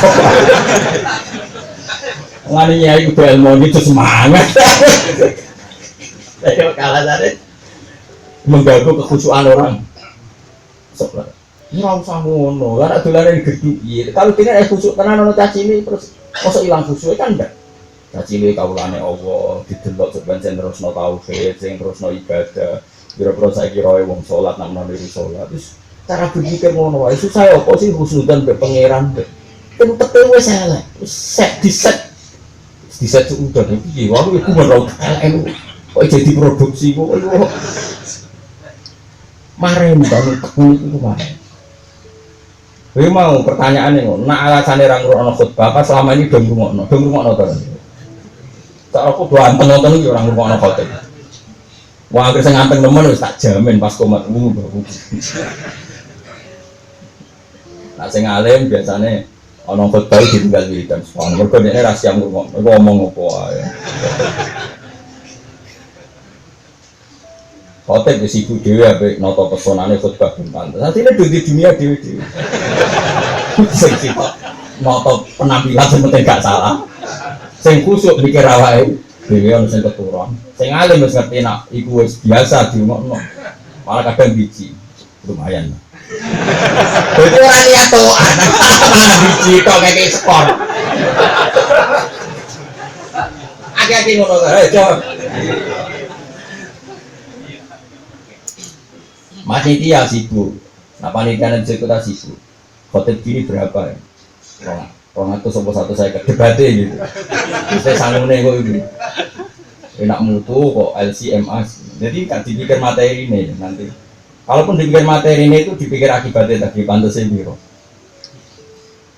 Ngani nyai udah ilmu itu semangat. Saya kalah tadi. Mengganggu kekhusyuan orang. Soalnya, ini langsung ngono, karena dolanan gede. Kalau tidak khusyuk tenan ono caci ini terus masa hilang khusyuk kan enggak. Caci ini kaulane Allah, didelok sebenarnya terusno tauhid, sing terusno ibadah. Biro-biro saya kira wong salat nang diri salat. Terus cara berpikir ngono wae susah apa sih husnudan be pangeran. Kan teke wis elek. Set diset udah piye wae iku merok elek kok jadi produksi kok. Maren banget tekun itu maren. Kowe mau pertanyaane ngono, nak alasane ra ngrungokno khotbah apa selama ini dong ngrungokno to. Tak aku doan penonton iki ora ngrungokno khotbah. Wah akhir sing nganteng nemen wis tak jamin pas komat baru. Nah sing alim biasane ana khotbah ditinggal wiridan soal mergo dene ra siap ngrungokno ngomong apa wae. Khotib wis ibu dhewe ambek nata pesonane khotbah bentan. Artine di dunia dhewe-dhewe. Sing sitok nata penampilan sing penting gak salah. Sing kusuk mikir awake dhewe ono sing keturun. Sing alim wis ngerti nak iku wis biasa diomongno. Malah kadang biji. Lumayan. Dadi ora lihat to anak biji tok kayak skor. Agi-agi ngono ae, jawab. Panitia sibuk, nah panitia dan eksekutif sibuk. khotib gini berapa ya? Orang itu sopo satu saya kedebate gitu. Saya sanggungnya kok itu. Enak mutu kok LCMA. Jadi kan dipikir materi ini nanti. Kalaupun dipikir materi ini itu dipikir akibatnya tadi pantas biro.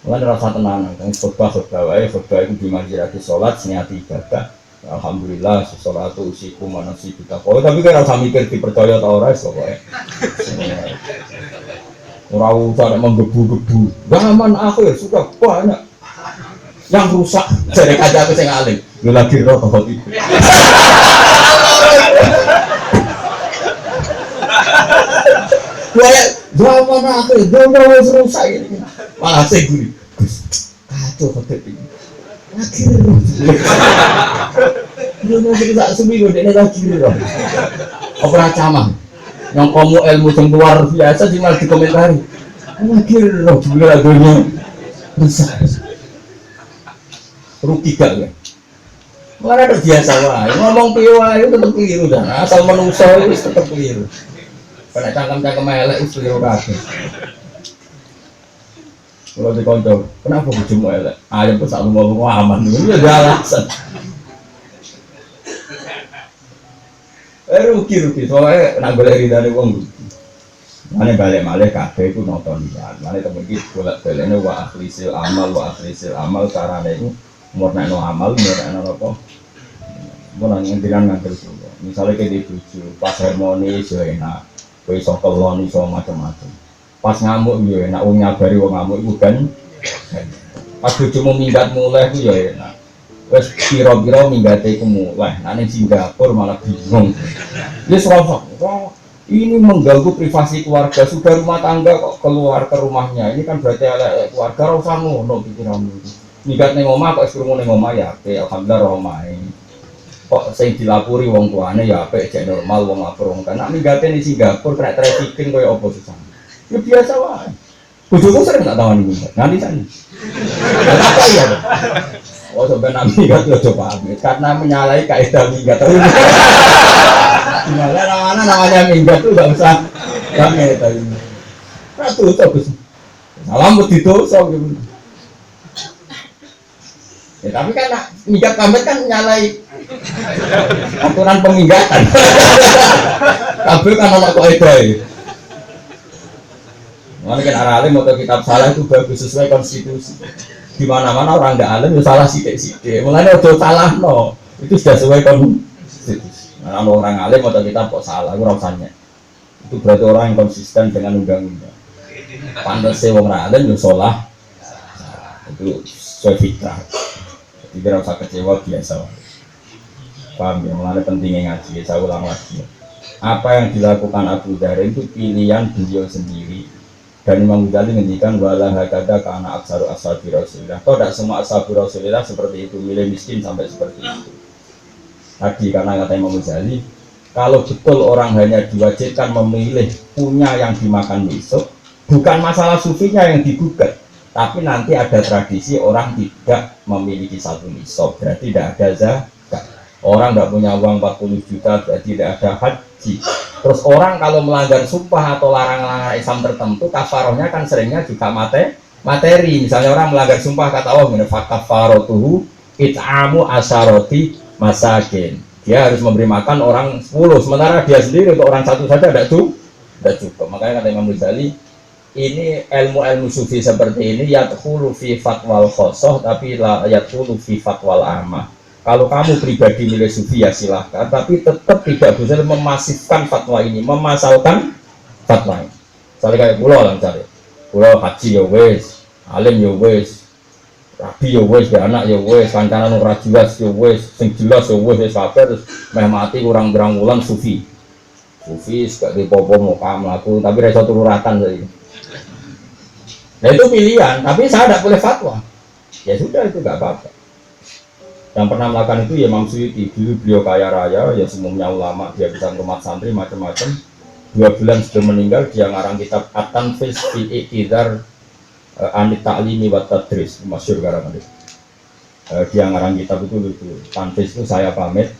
Mulai rasa tenang, kan khutbah wae khutbah itu dimanjirati sholat niati ibadah. Alhamdulillah sholat itu usiku mana sih kita. Oh tapi kan rasa mikir dipercaya atau ora pokoknya. Ora usah menggebu-gebu. Zaman akhir sudah banyak yang rusak dari kaca aku sing alim lu lagi roh kok itu gue zaman aku gue rusak ini malah saya gini kacau hotel ini lagi roh lu nanti tak seminggu dia lagi roh opera camah yang kamu ilmu yang luar biasa cuma di komentari lagi roh juga lagunya rusak rugi gak ya? Mana terbiasa wah, ngomong piwa itu tetap keliru dan asal menungso itu tetap keliru. Karena cangkem-cangkem elek itu keliru kabeh. Kalau dikonco, kenapa bojomu elek? Ayam pun selalu ngomong aman, itu ada alasan. Rugi, soalnya nak boleh ridane wong. Mana balik malih kabeh itu nonton lihat. Mana temen iki bolak-balikne wa akhlisil amal carane itu murna no amal, murna no apa? Murna ngendiran ngantel semua. Misalnya kayak di tujuh, pas harmonis ya enak, iso kelon iso macam-macam. Pas ngamuk ya enak, nyabari wong ngamuk itu kan. Pas bojomu minggat mulai itu ya enak. Wes piro-piro minggate iku mulai. Nah ning Singapura malah bingung. Wis rofok. Ini mengganggu privasi keluarga, sudah rumah tangga kok keluar ke rumahnya. Ini kan berarti ala keluarga ora usah ngono pikiranmu. Minggat ning omah kok krungu ning omah ya apik, alhamdulillah omahe. Kok sing dilapuri wong tuane ya apik, jek normal wong lapor wong kan. Nek minggate ning Singapura kena trafficking koyo apa susah. Ya biasa wae. Bojoku sering tak tawani minggat. Nanti sana. Apa ya? Oh sebenarnya minggat yo coba karena menyalahi kaidah minggat. Namanya minggat tuh enggak usah rame tadi. Ratu terus. Salam dosa gitu. Ya, tapi kan minggat pamit kan nyalai aturan peminggatan. Kabel kan anak kok edoy. Mana kan arah alim atau kitab salah itu bagus sesuai konstitusi. Di mana-mana orang nggak alim itu salah sidik-sidik. Mulanya udah salah no, itu sudah sesuai konstitusi. Mana orang alim atau kitab kok salah, itu rasanya. Itu berarti orang yang konsisten dengan undang-undang. Pantasnya orang alim itu salah. Itu sesuai fitrah. Tidak usah kecewa biasa. Paham ya, mulai pentingnya ngaji. Saya ulang lagi. Apa yang dilakukan Abu Dzar itu pilihan beliau sendiri. Dan Imam Ghazali ngendikan wala hakada kana aksaru ashabi Rasulillah. Kok tidak semua ashabi Rasulillah seperti itu, milih miskin sampai seperti itu. Tadi karena kata Imam Ghazali, kalau betul orang hanya diwajibkan memilih punya yang dimakan besok, bukan masalah sufinya yang digugat. Tapi nanti ada tradisi orang tidak memiliki satu nisab, berarti tidak ada zakat. Orang nggak punya uang 40 juta, berarti tidak ada haji. Terus orang kalau melanggar sumpah atau larangan Islam tertentu, kafarohnya kan seringnya juga materi. Misalnya orang melanggar sumpah kata Allah, kafarotuhu it'amu asyaroti masakin. Dia harus memberi makan orang 10, sementara dia sendiri untuk orang satu saja tidak cukup. Makanya kata Imam Ghazali, ini ilmu-ilmu sufi seperti ini yadkhulu fi fatwal khosoh tapi la yadkhulu fi fatwal amah. Kalau kamu pribadi milih sufi ya silahkan, tapi tetap tidak bisa memasifkan fatwa ini, memasalkan fatwa ini. Misalnya kayak pulau lah misalnya, pulau haji ya wes, alim ya wes, rabi ya wes, anak ya wes, kancanan ora jelas ya wes, sing jelas ya wes, kabeh terus meh mati kurang berang wulan sufi gak dipopo muka melaku, tapi reso tururatan saja. Nah itu pilihan, tapi saya tidak boleh fatwa. Ya sudah itu nggak apa-apa. Yang pernah melakukan itu ya Imam Suyuti. Dulu beliau kaya raya, ya semuanya ulama, dia bisa rumah santri macam-macam. 2 bulan sebelum meninggal dia ngarang kitab At-Tanfis fi Iqtidar Anit Ta'limi wa Tadris, masyhur karangan itu. Dia ngarang kitab itu Tanfis itu saya pamit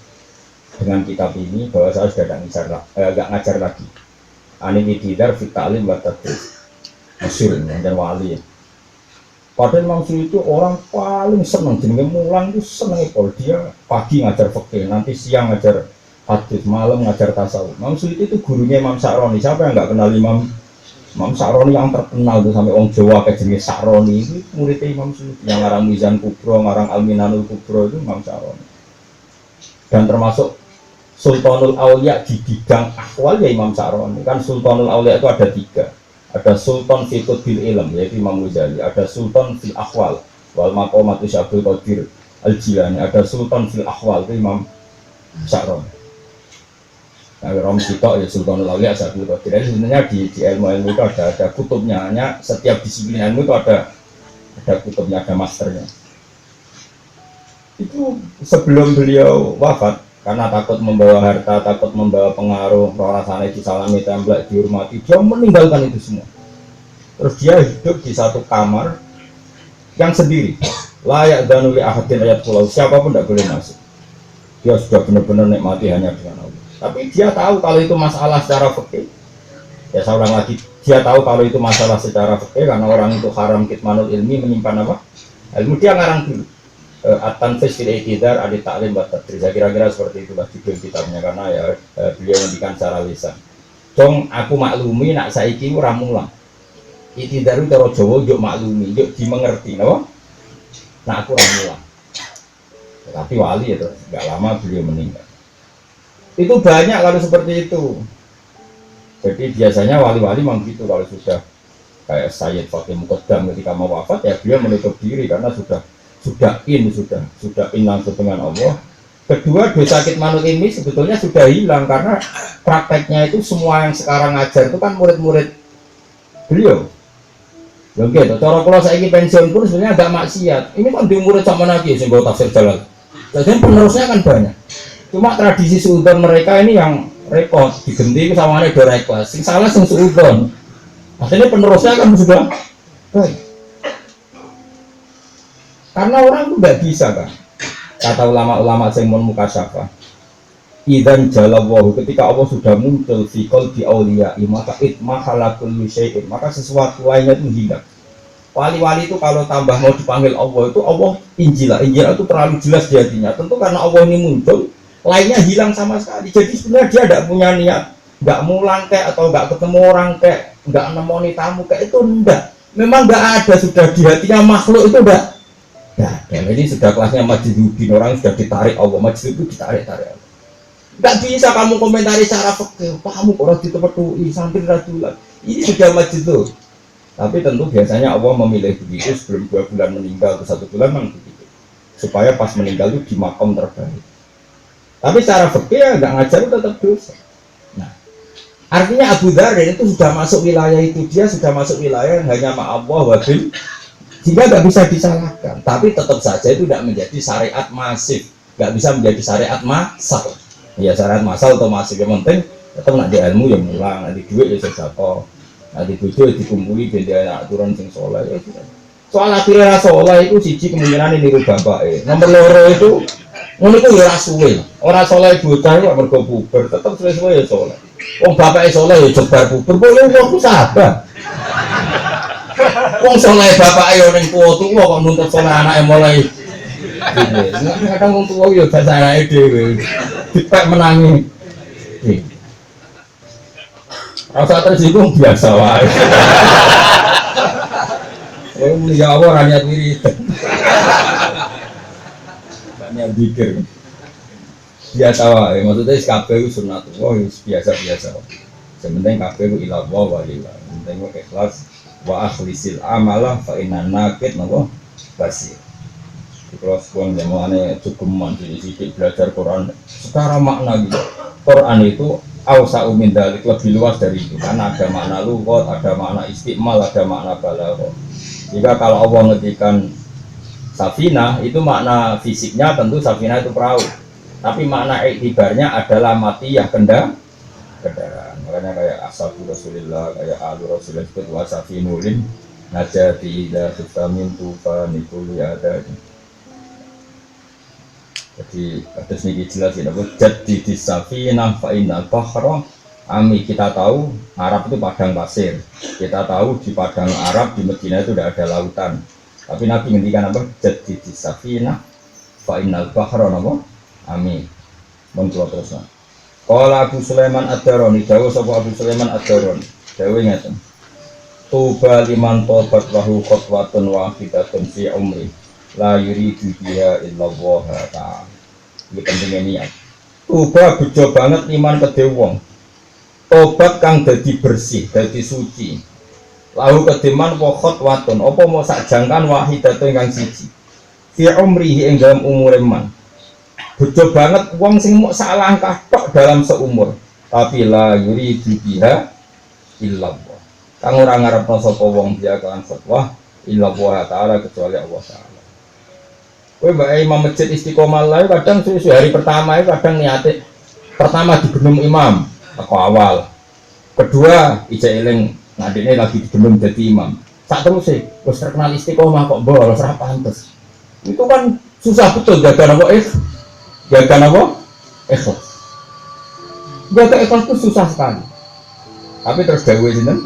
dengan kitab ini bahwa saya sudah tidak ngajar lagi. Anit Iqtidar fi Ta'lim wa Tadris. masyhur dan wali. Padahal Imam Suyuti itu orang paling seneng jenenge mulang itu seneng pol dia pagi ngajar fikih, nanti siang ngajar hadis, malam ngajar tasawuf. Imam Suyuti itu gurunya Imam Sa'roni. Siapa yang nggak kenal Imam Sa'roni yang terkenal tuh sampai orang Jawa kayak jenenge Sa'roni itu muridnya Imam Suyuti yang ngarang Mizan Kubro, ngarang Al-Minanul Kubro itu Imam Sa'roni. Dan termasuk Sultanul Aulia di bidang akwal ya Imam Sa'roni. Kan Sultanul Aulia itu ada 3. Ada Sultan fi Qutbil Ilm yaitu Imam Ghazali, ada Sultan fil Akhwal wal Maqamatu Syabdul Qadir Al-Jilani, ada Sultan fil Akhwal itu Imam Sa'roni. Nah, Rom Sitok ya Sultanul Aulia Syabdul Qadir. Jadi sebenarnya di ilmu-ilmu itu ada kutubnya, hanya setiap disiplin ilmu itu ada kutubnya, ada masternya. Itu sebelum beliau wafat, karena takut membawa harta, takut membawa pengaruh, rasanya disalami, template, dihormati, dia meninggalkan itu semua. Terus dia hidup di satu kamar yang sendiri, layak dan uli ahadin ayat pulau, siapapun tidak boleh masuk. Dia sudah benar-benar nikmati hanya dengan Allah. Tapi dia tahu kalau itu masalah secara fikih. Ya saya ulang lagi, dia tahu kalau itu masalah secara fikih, karena orang itu haram kitmanul ilmi, menyimpan apa? Ilmu. Dia ngarang dulu At-Tanfis fil Iqtidar Adit Ta'lim wa Tadris. Kira-kira seperti itulah judul kitabnya, karena ya beliau ngendikan secara lisan. Dong aku maklumi nak saiki ora mulang. Iqtidar itu cara Jawa yo maklumi, yo dimengerti, napa? Nak aku ora mulang. Tapi wali itu enggak lama beliau meninggal. Itu banyak kalau seperti itu. Jadi biasanya wali-wali memang gitu, kalau sudah kayak Sayyid Fakih Muqaddam ketika mau wafat ya beliau menutup diri karena sudah in langsung dengan Allah. Kedua, dosa kitmanul ilmi sebetulnya sudah hilang karena prakteknya itu semua yang sekarang ngajar itu kan murid-murid beliau. Ya gitu, cara kalau saya pensiun pun sebenarnya agak maksiat. Ini kan di murid sama lagi sing go tafsir jalan. Jadi penerusnya kan banyak. Cuma tradisi suudon mereka ini yang repot, digenti sawane do repot. Sing salah sing suudon. Akhirnya penerusnya kan sudah baik. Karena orang itu nggak bisa kan, kata ulama-ulama yang mukasyafah, idan jalawahu, ketika Allah sudah muncul fi qalbi awliya'i maka itmahala kullu syai'in, maka sesuatu lainnya itu hilang. Wali-wali itu kalau tambah mau dipanggil Allah itu Allah Injil itu terlalu jelas di hatinya. Tentu karena Allah ini muncul, lainnya hilang sama sekali. Jadi sebenarnya dia tidak punya niat, nggak mulang kayak atau nggak ketemu orang kayak, nggak nemoni tamu kayak itu enggak. Memang nggak ada, sudah di hatinya makhluk itu enggak. Nah, ini sudah kelasnya Majidudin, orang sudah ditarik Allah, Majid itu ditarik-tarik Allah. Nggak bisa kamu komentari cara fikih, kamu orang ditepetui, santri rajulan. Ini sudah Majid itu. Tapi tentu biasanya Allah memilih begitu sebelum 2 bulan meninggal atau 1 bulan memang begitu. Supaya pas meninggal itu di makom terbaik. Tapi secara fikih ya nggak ngajar itu tetap dosa. Nah, artinya Abu Dzar itu sudah masuk wilayah itu, dia sudah masuk wilayah yang hanya ma'allah wabil, sehingga nggak bisa disalahkan, tapi tetap saja itu tidak menjadi syariat masif, nggak bisa menjadi syariat massal. Ya syariat massal atau masif yang penting tetap nak di ilmu yang mulang, nanti duit ya sedekah, nanti bojo dikumpuli benda aturan sing soleh ya sudah. Soal akhirnya soleh itu siji kemungkinan ini niru bapak. Nomor loro itu ngono itu ya rasuwe. Orang soleh bocah itu mergo puber, tetap suwe-suwe ya soleh. Wong bapake soleh ya jebar puber, boleh wong sabar. Wong soleh bapak ayo ning tuwa kok nuntut soleh anake mulai. Kadang wong tuwa yo bahasa anake dhewe. Dipek menangi. Rasa tersinggung biasa wae. Ya Allah hanya wirid. Banyak zikir. Biasa wae, maksudnya kabeh itu sunnatullah biasa-biasa. Sementing kabeh ku ilallah wa lillah. Penting kok ikhlas. Wa akhlisil amalah fa inna nakid napa basir. Kalau sekolah zamannya cukup sedikit belajar Quran secara makna gitu. Quran itu awsa'u min dzalik, lebih luas dari itu karena ada makna lughat, ada makna istimal, ada makna balaghah. Jika kalau Allah ngedikan safinah itu makna fisiknya tentu safinah itu perahu. Tapi makna iktibarnya adalah matiyah kendaraan. Makanya kayak ashabu Rasulillah, kayak alu Rasulillah itu wasafi nulin najati ila tutamin tufan itu ada. Jadi atas ini jelas ini, jadi di safinah fa innal bahra Ami, kita tahu Arab itu padang pasir. Kita tahu di padang Arab di Medina itu tidak ada lautan. Tapi Nabi ngendikan apa? Jadi di Safinah fa innal bahra napa? Ami. Mun kula terusna. Qala Abu Sulaiman Ad-Darani, dawuh sapa Abu Sulaiman Ad-Darani. Dawuh ngeten. Tuba liman tobat lahu khotwatun wahidatun fi umri la yuridu biha illa Allah ta'ala. Ini pentingnya niat. Tuba bejo banget liman kedhe wong. Tobat kang dadi bersih, dadi suci. Lahu kediman wa khotwatun, apa mau sak jangkan wahidatun kang siji. Fi umrihi ing dalam umure man. Bejo banget wong sing mok sak langkah tok dalam seumur. Tapi la yuridu biha illa Allah. Kang ora ngarepno sapa wong dia kan fatwa illa Allah taala kecuali Allah taala. Kowe mbak imam masjid Istiqomah lah kadang susu hari pertama itu kadang niate pertama digenum imam teko awal. Kedua ijek eling ngadine lagi digenum dadi imam. Sak terus sih wis terkenal Istiqomah kok bolos ora pantes. Itu kan susah betul jaga apa jaga apa ikhlas. Jaga ikhlas itu susah sekali. Tapi terus dawuh sinten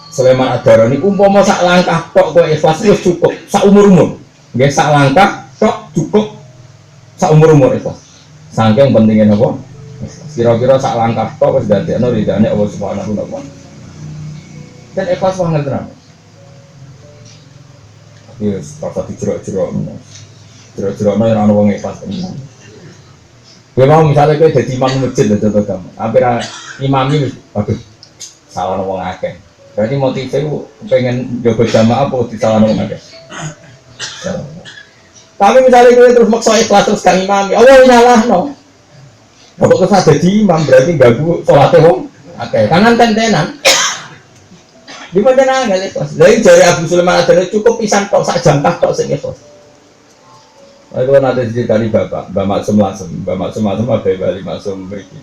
Sulaiman Ad-Darani umpama sak langkah tok kowe ikhlas wis cukup sak umur-umur. Nggih sak langkah tok cukup sak umur-umur ikhlas. Saking pentingnya apa? Kira-kira sak langkah tok wis dadekno ridane Allah Subhanahu wa taala. Dan ikhlas banget tenan. Yes, rasa dijero-jero menawa. Jero-jerono ora ono wong ikhlas tenan. Kowe mau misale kowe dadi imam masjid lho contoh gampang. Hampir imami wis aduh salah wong akeh. Berarti motifnya itu pengen jaga jamaah apa disalahkan wong akeh. Tapi misalnya kita terus maksa ikhlas terus kang imam, Allah nyalahno. Kok terus ada di imam berarti ganggu sholatnya wong akeh. Kangen tentenan. Di mana nggak ikhlas. Dari jari Abu Sulaiman Ad-Darani cukup pisan tok sak jam tok sing ikhlas. Lalu nanti cerita di bapak, Mbak Maksum Abe Bali Maksum mriki.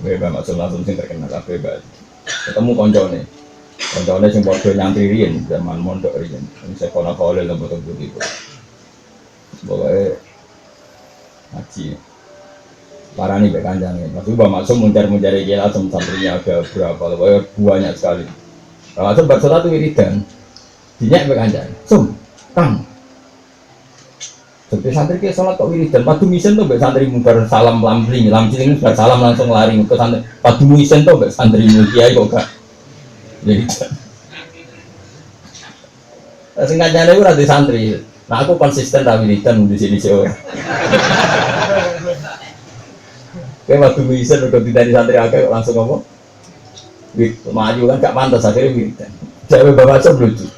Mbak Maksum sing terkenal Abe Bali. Ketemu koncone sing padha nyantri riyen zaman mondok riyen. Ini sekolah kawale lembut-lembut itu. Pokoke haji. Parani mbek kancane. Maksud Mbak Maksum muncar-muncari iki langsung santrinya ada berapa, pokoknya banyak sekali. Mbak Maksum bar salat wiridan. Dinyek mbek kancane. Sum, Kang. Sampai santri ke salat kok wiridan, padu misen tuh mbek santri mungkar salam lampling bar salam langsung lari ke santri. Padu misen tuh mbek santri kiai kok gak. Jadi sing kancane ora di santri. Nah aku konsisten ra wiridan di sini sih ora. Kayak waktu wiridan udah tidak di santri akeh langsung ngomong. Maju kan gak pantas akhirnya wiridan. Jawa bapak lucu.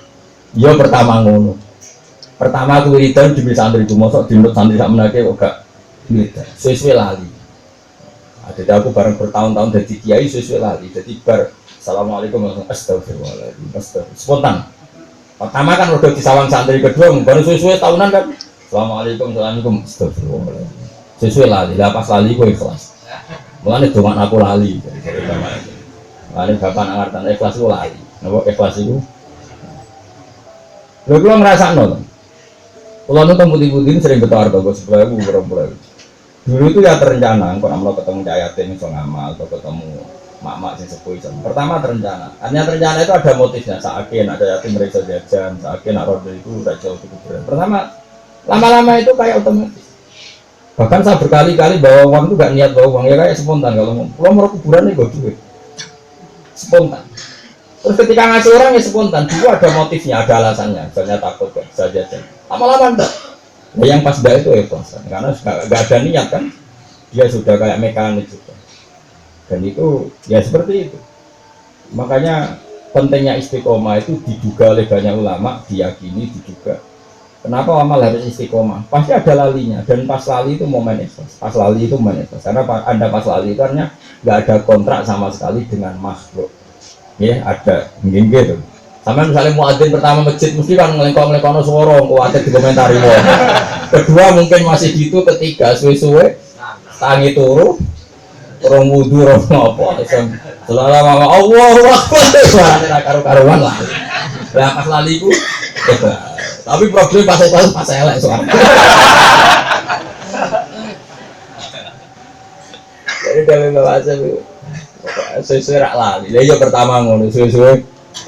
Yo pertama ngono. Pertama aku wiridan di santri itu mosok dinut santri sak menake kok gak wiridan. Suwe-suwe lali. Jadi aku bareng bertahun-tahun jadi kiai suwe-suwe lali. Jadi bar assalamualaikum astagfirullahaladzim spontan. Pertama kan udah disawang santri, kedua baru suwe-suwe tahunan kan assalamualaikum astagfirullahaladzim suwe-suwe lali, pas lali aku ikhlas mulanya cuma aku lali mulanya bapak ngertan ikhlas aku lali ikhlas itu lu kalau ngerasa nol kalau nonton putih-putih sering ketawar bagus supaya aku berapa dulu itu ya terencana kalau mau ketemu cayatin so ngamal atau ketemu mak-mak sing sepuh itu. Pertama terencana. Artinya terencana itu ada motifnya. Saking ada yatim mereka jajan, saking nak roda itu udah jauh cukup berat. Pertama, lama-lama itu kayak otomatis. Bahkan saya berkali-kali bawa uang itu gak niat bawa uang ya kayak spontan. Kalau mau kuburan gue duit, spontan. Terus ketika ngasih orang ya spontan. Dulu ada motifnya, ada alasannya. Misalnya takut gak bisa jajan. Lama-lama enggak. Nah, yang pas dah itu ikhlas. Karena gak ada niat kan. Dia sudah kayak mekanik juga. Dan itu ya seperti itu. Makanya pentingnya istiqomah itu diduga oleh banyak ulama, diyakini, diduga. Kenapa amal harus istiqomah? Pasti ada lalinya, dan pas lali itu momen ikhlas. Pas lali itu momen ikhlas. Karena Anda pas lali itu artinya nggak ada kontrak sama sekali dengan makhluk. Ya ada, mungkin gitu. Sama misalnya muadzin pertama masjid mesti kan ngelengkong-ngelengkong suara, kuatir dikomentari. Kedua mungkin masih gitu, ketiga suwe-suwe tangi turu. Orang wudu orang apa selalu mama Allah Akbar karu-karuan lah pas lali ku tapi problem pas elek soalnya jadi dalam bahasa itu sesuai rak lali. Lah ya pertama ngono sesuai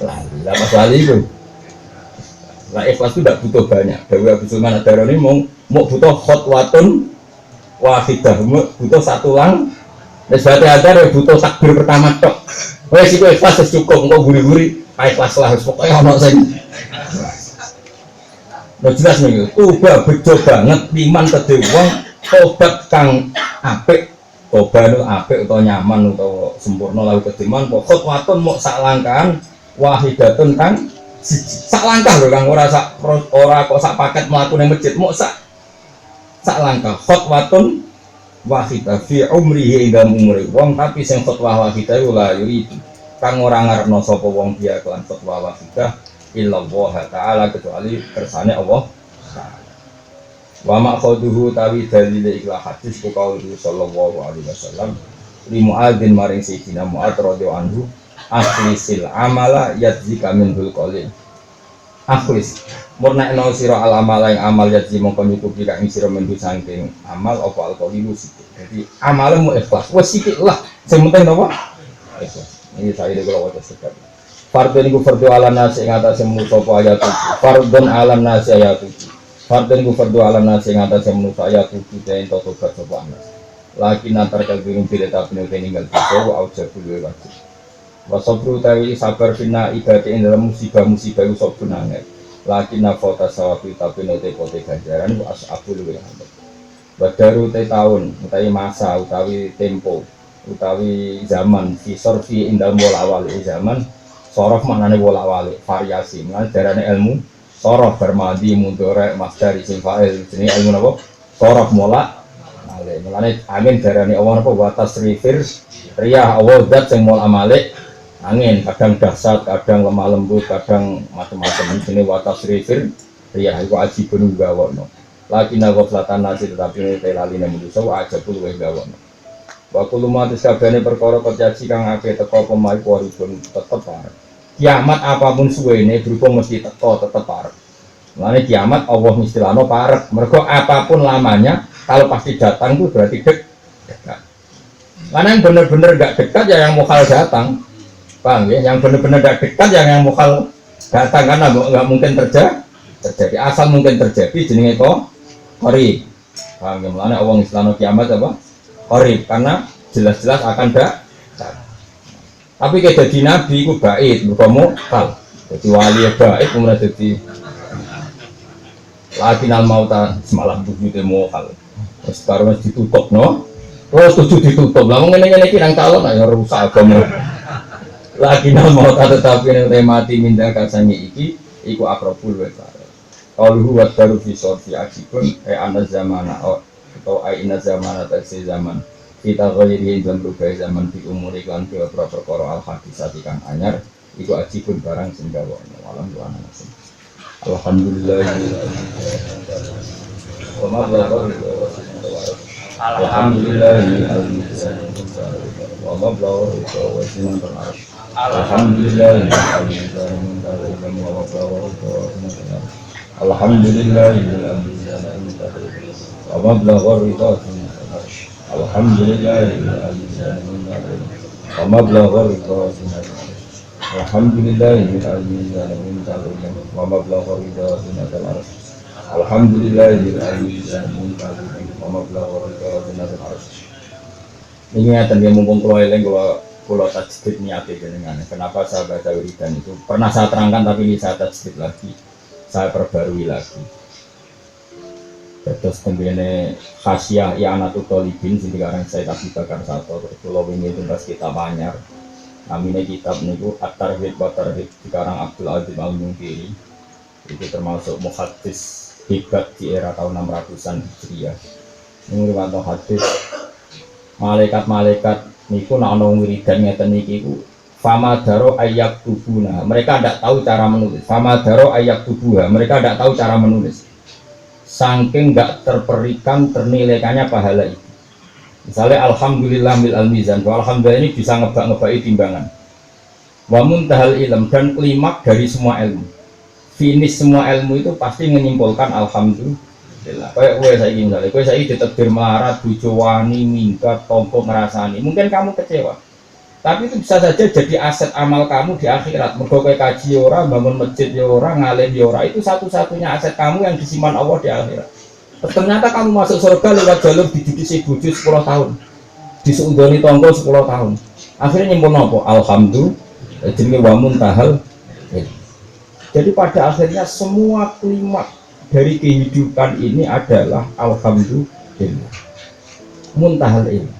lali. Lah Mas lali itu. Lah ikhlas itu tidak butuh banyak. Dewi Abu Sulman Ad-Darani mau butuh khotwatun wahidah, butuh satu lang. Wis berarti ada butuh takbir pertama tok. Wis iku ikhlas cukup engko guri-guri ikhlas lah pokoke ono sing. Nah jelas nih, tuba bejo banget iman kedhe wong tobat kang apik, tobat nu apik utawa nyaman utawa sempurna lalu kediman pokok waton mau sak langkahan wahidatun kang sak langkah lho Kang ora kok sak paket mlaku ning masjid mau sak langkah khotwatun wahidah fi umrihi ing umri wong tapi sing khotwah wahidah la yuridu kang ora ngarepno sapa wong dia kelan khotwah wahidah illallah ta'ala kecuali kersane Allah ta'ala wa ma'khuduhu tawi dalile ikhlas hadis ku qaulu sallallahu alaihi wasallam li muadzin maring sayyidina Muadz radhiyallahu anhu akhlisil amala yadzika minhul qalil akhlis murnakno sira al amala yang amal yadzi mongko nyukupi kang sira mendu saking amal apa alqalilu sithik dadi amalmu ikhlas wis sithik lah sing penting napa ikhlas ini saya kula waca sedap fardun iku fardu ala nasi ing atase manusa apa ayat iki fardun ala nasi ayat iki fardun iku fardu ala nasi ing atase manusa ayat iki den tobat sapa anas lagi nantar kalbirun bila tak penuh ninggal itu auja bulu wajib wasabru tawi sabar fina ibadi ing dalam musibah-musibah usop bunanget lagi nafota sawabi tapi note pote ganjaran asabul wahab badaru te tahun utawi masa utawi tempo utawi zaman visor fi indal mola awali zaman sorof maknane bola walik variasi mengenai darane ilmu sorof bermadi mundore masdari sing fa'il jenenge ilmu napa sorof mola walik mengenai angin darane Allah napa watas rifir riyah Allah zat sing mola malik angin kadang dahsyat kadang lemah lembut kadang macam-macam jenenge watas rifir riyah iku ajibun gawono lagi nawa selatan nasi tetapi ini telaline manusa aja pun wae gawono wa kullu ma tisabane perkara kecacing kang akeh teko pemai waribun tetep kiamat apapun suwene berhubung mesti teko tetep parek. Mulane kiamat Allah istilahno parek. Mergo apapun lamanya kalau pasti datang itu berarti dekat. Karena yang benar-benar enggak dekat ya yang mukhal datang. Paham ya? Yang benar-benar enggak dekat ya yang mukhal datang karena enggak mungkin terjadi. Asal mungkin terjadi jenenge kok qarib. Paham ya? Mulane Allah istilahno kiamat apa? Qarib karena jelas-jelas akan datang. Tapi kayak jadi nabi itu baik, berkomo kal. Jadi wali baik, kemudian jadi lagi nal mautan semalam tujuh demo kal. Terus baru masih ditutup, no? Terus tujuh ditutup. Lama ngene kirang calon, ayo rusak kamu. Lagi nal mautan tetapi yang mati minta kasanya iku akrobul wesar. Kalau buat baru visor si akipun, anak zamana atau aina zamana tersi zaman. Kita kali dalam berbagai zaman di umur iklan beberapa perkara al-hadisat ikan anyar itu ajibun barang singgawa walam tuan nasim alhamdulillah alhamdulillah alhamdulillah wa mablagha ridha alhamdulillah wa mablagha ridha alhamdulillah wa mablagha ridha ini ngeten ya mumpung kula eling kula tajdid niate jenengan kenapa saya baca wiridan itu pernah saya terangkan tapi ini saya tajdid lagi saya perbarui lagi. Terus kemudian khasiah ya anak tolibin sini sekarang saya tak bakar satu terus pulau ini tuntas kita banyak namanya kitab niku at-tarhib wa tarhib sekarang Abdul Azim Al-Munkiri itu termasuk muhaddis hebat di era tahun 600-an Hijriah ini riwayat hadis malaikat-malaikat niku nak ana wiridan ngeten niki ku famadaro ayak tubuna mereka tidak tahu cara menulis famadaro ayak tubuha mereka tidak tahu cara menulis saking nggak terperikan ternilaikannya pahala itu. Misalnya alhamdulillah mil al-mizan, alhamdulillah ini bisa ngebak-ngebaki timbangan. Wa muntahal ilm dan klimak dari semua ilmu. Finish semua ilmu itu pasti menyimpulkan alhamdulillah. Kayak kowe saiki misalnya, kowe saiki ditetir melarat, bojo wani, minggat, tompo ngrasani. Mungkin kamu kecewa. Tapi itu bisa saja jadi aset amal kamu di akhirat. Mergo kowe kaji ora, bangun masjid ya ora, ngalim ya ora, itu satu-satunya aset kamu yang disimpan Allah di akhirat. Ternyata kamu masuk surga lewat jalur dijudisi bojo 10 tahun. Disuudoni tonggo 10 tahun. Akhirnya nyimpun apa? Alhamdulillah jenenge wa muntahal. Jadi pada akhirnya semua klimaks dari kehidupan ini adalah alhamdulillah. Muntahal ilmu.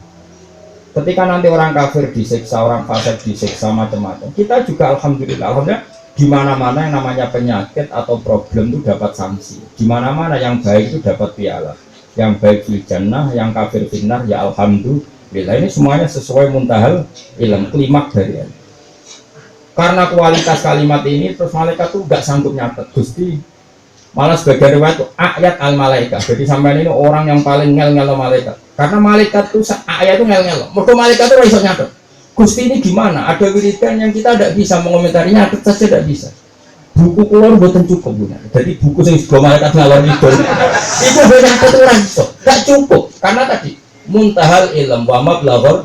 Ketika nanti orang kafir disiksa, orang fasik disiksa macam-macam, kita juga alhamdulillah di mana-mana yang namanya penyakit atau problem itu dapat sanksi. Di mana-mana yang baik itu dapat piala. Yang baik fil jannah, yang kafir finnar, ya alhamdulillah. Ini semuanya sesuai muntahal ilm, klimaks dari ilmu. Karena kualitas kalimat ini, terus malaikat tuh gak sanggup nyatet. Gusti, malah sebagai riwayat ayat al-malaikat. Jadi sampai ini orang yang paling ngel-ngel malaikat. Karena malaikat tuh ayat itu ngel-ngel. Mereka malaikat tuh bisa nyatet. Gusti ini gimana? Ada wiridan yang kita tidak bisa mengomentarinya, nyatet saja tidak bisa. Buku keluar buatan cukup benar. Jadi buku yang sebuah malaikat ngalor itu banyak satu orang itu gak cukup. Karena tadi muntahal ilm wa mablagor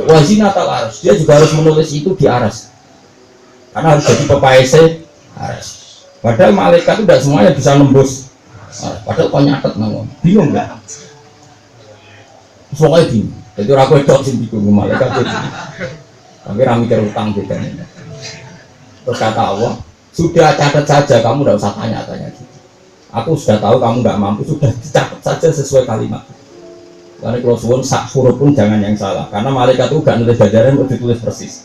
wazinatal aras. Dia juga harus menulis itu di aras. Karena harus jadi pepaese aras. Padahal malaikat itu tidak semuanya bisa nembus. Padahal kau nyatet nanggung, bingung nggak? Soalnya bingung. Jadi orang kau itu sih bingung malaikat itu. Tapi rami mikir utang gitu. Terus kata Allah, sudah catat saja, kamu tidak usah tanya-tanya. Aku sudah tahu kamu nggak mampu, sudah dicatat saja sesuai kalimat. Karena kalau suwun sak huruf pun jangan yang salah. Karena malaikat itu gak nulis jajaran untuk ditulis persis.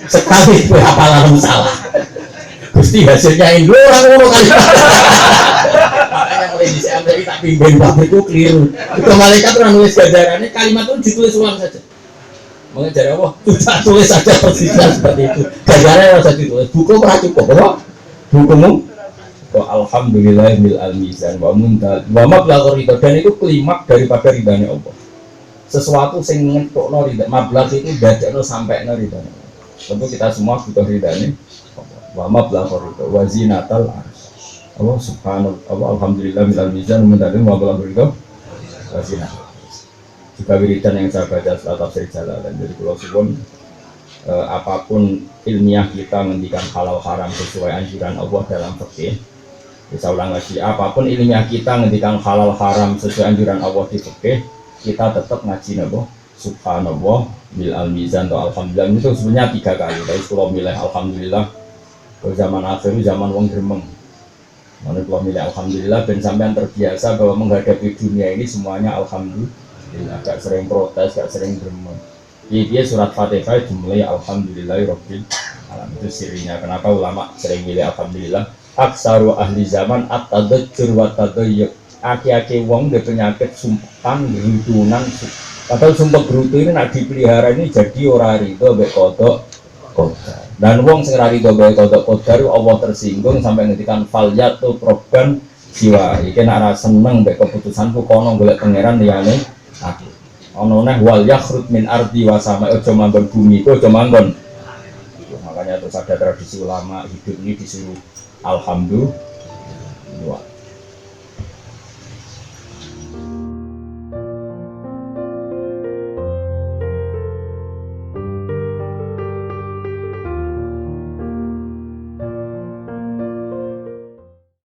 Sekali itu hafalan salah. Gusti hasilnya ini orang ngomong kali. Makanya mulai di saya tak bimbing pabrikku keliru. Itu malaikat orang nulis jajarannya kalimat itu ditulis ulang saja. Mengajar Allah, sudah tulis saja persisnya seperti itu. Jajarannya harus ditulis. Buku pernah cukup, apa? Bukumu? Alhamdulillah bil al-mizan wa muntal wa mablagh ridha, dan itu klimaks daripada ridhanya Allah. Sesuatu sing ngetokno ridha, mablagh itu dadekno sampai ridhanya. Tentu kita semua butuh ridhanya. Wa mablagh ridha wa zinatal arsy. Allah subhanahu wa alhamdulillah bil al-mizan wa muntal wa mablagh ridha wa zinatal arsy. Juga wiridan yang saya baca surat tafsir Jalalain. Jadi kalau suwun apapun ilmiah kita menghentikan halal haram sesuai anjuran Allah dalam fikih. Bisa ulang lagi, apapun ilmiah kita ngendikan halal haram sesuai anjuran Allah di fikih, kita tetap ngaji nabo subhanallah bil al-mizan atau alhamdulillah. Itu sebenarnya 3 kali. Tapi kalau milih alhamdulillah ke zaman akhir zaman wong gremeng. Mana kalau milih alhamdulillah dan sampean terbiasa bahwa menghadapi dunia ini semuanya alhamdulillah, gak sering protes, gak sering gremeng. Dia surat Fatihah dimulai alhamdulillahirabbil alamin. Itu sirinya kenapa ulama sering milih alhamdulillah. Aksaru ahli zaman at-tadajjur wa tadayyuk. Aki-aki wong dhe penyakit sumpan gerutunan. Padahal sumpah gerutu ini nak dipelihara ini jadi ora rido mbek kodok kodar. Dan wong sing ora rido mbek kodok kodar Allah tersinggung sampai ngendikan falyatu proban jiwa. Iki nak ora seneng mbek keputusanku kono golek pangeran liyane aku. Ono neh wal yakhrut min ardi wa sama aja manggon bumi, aja manggon. Makanya terus ada tradisi ulama hidup ini disuruh alhamdulillah.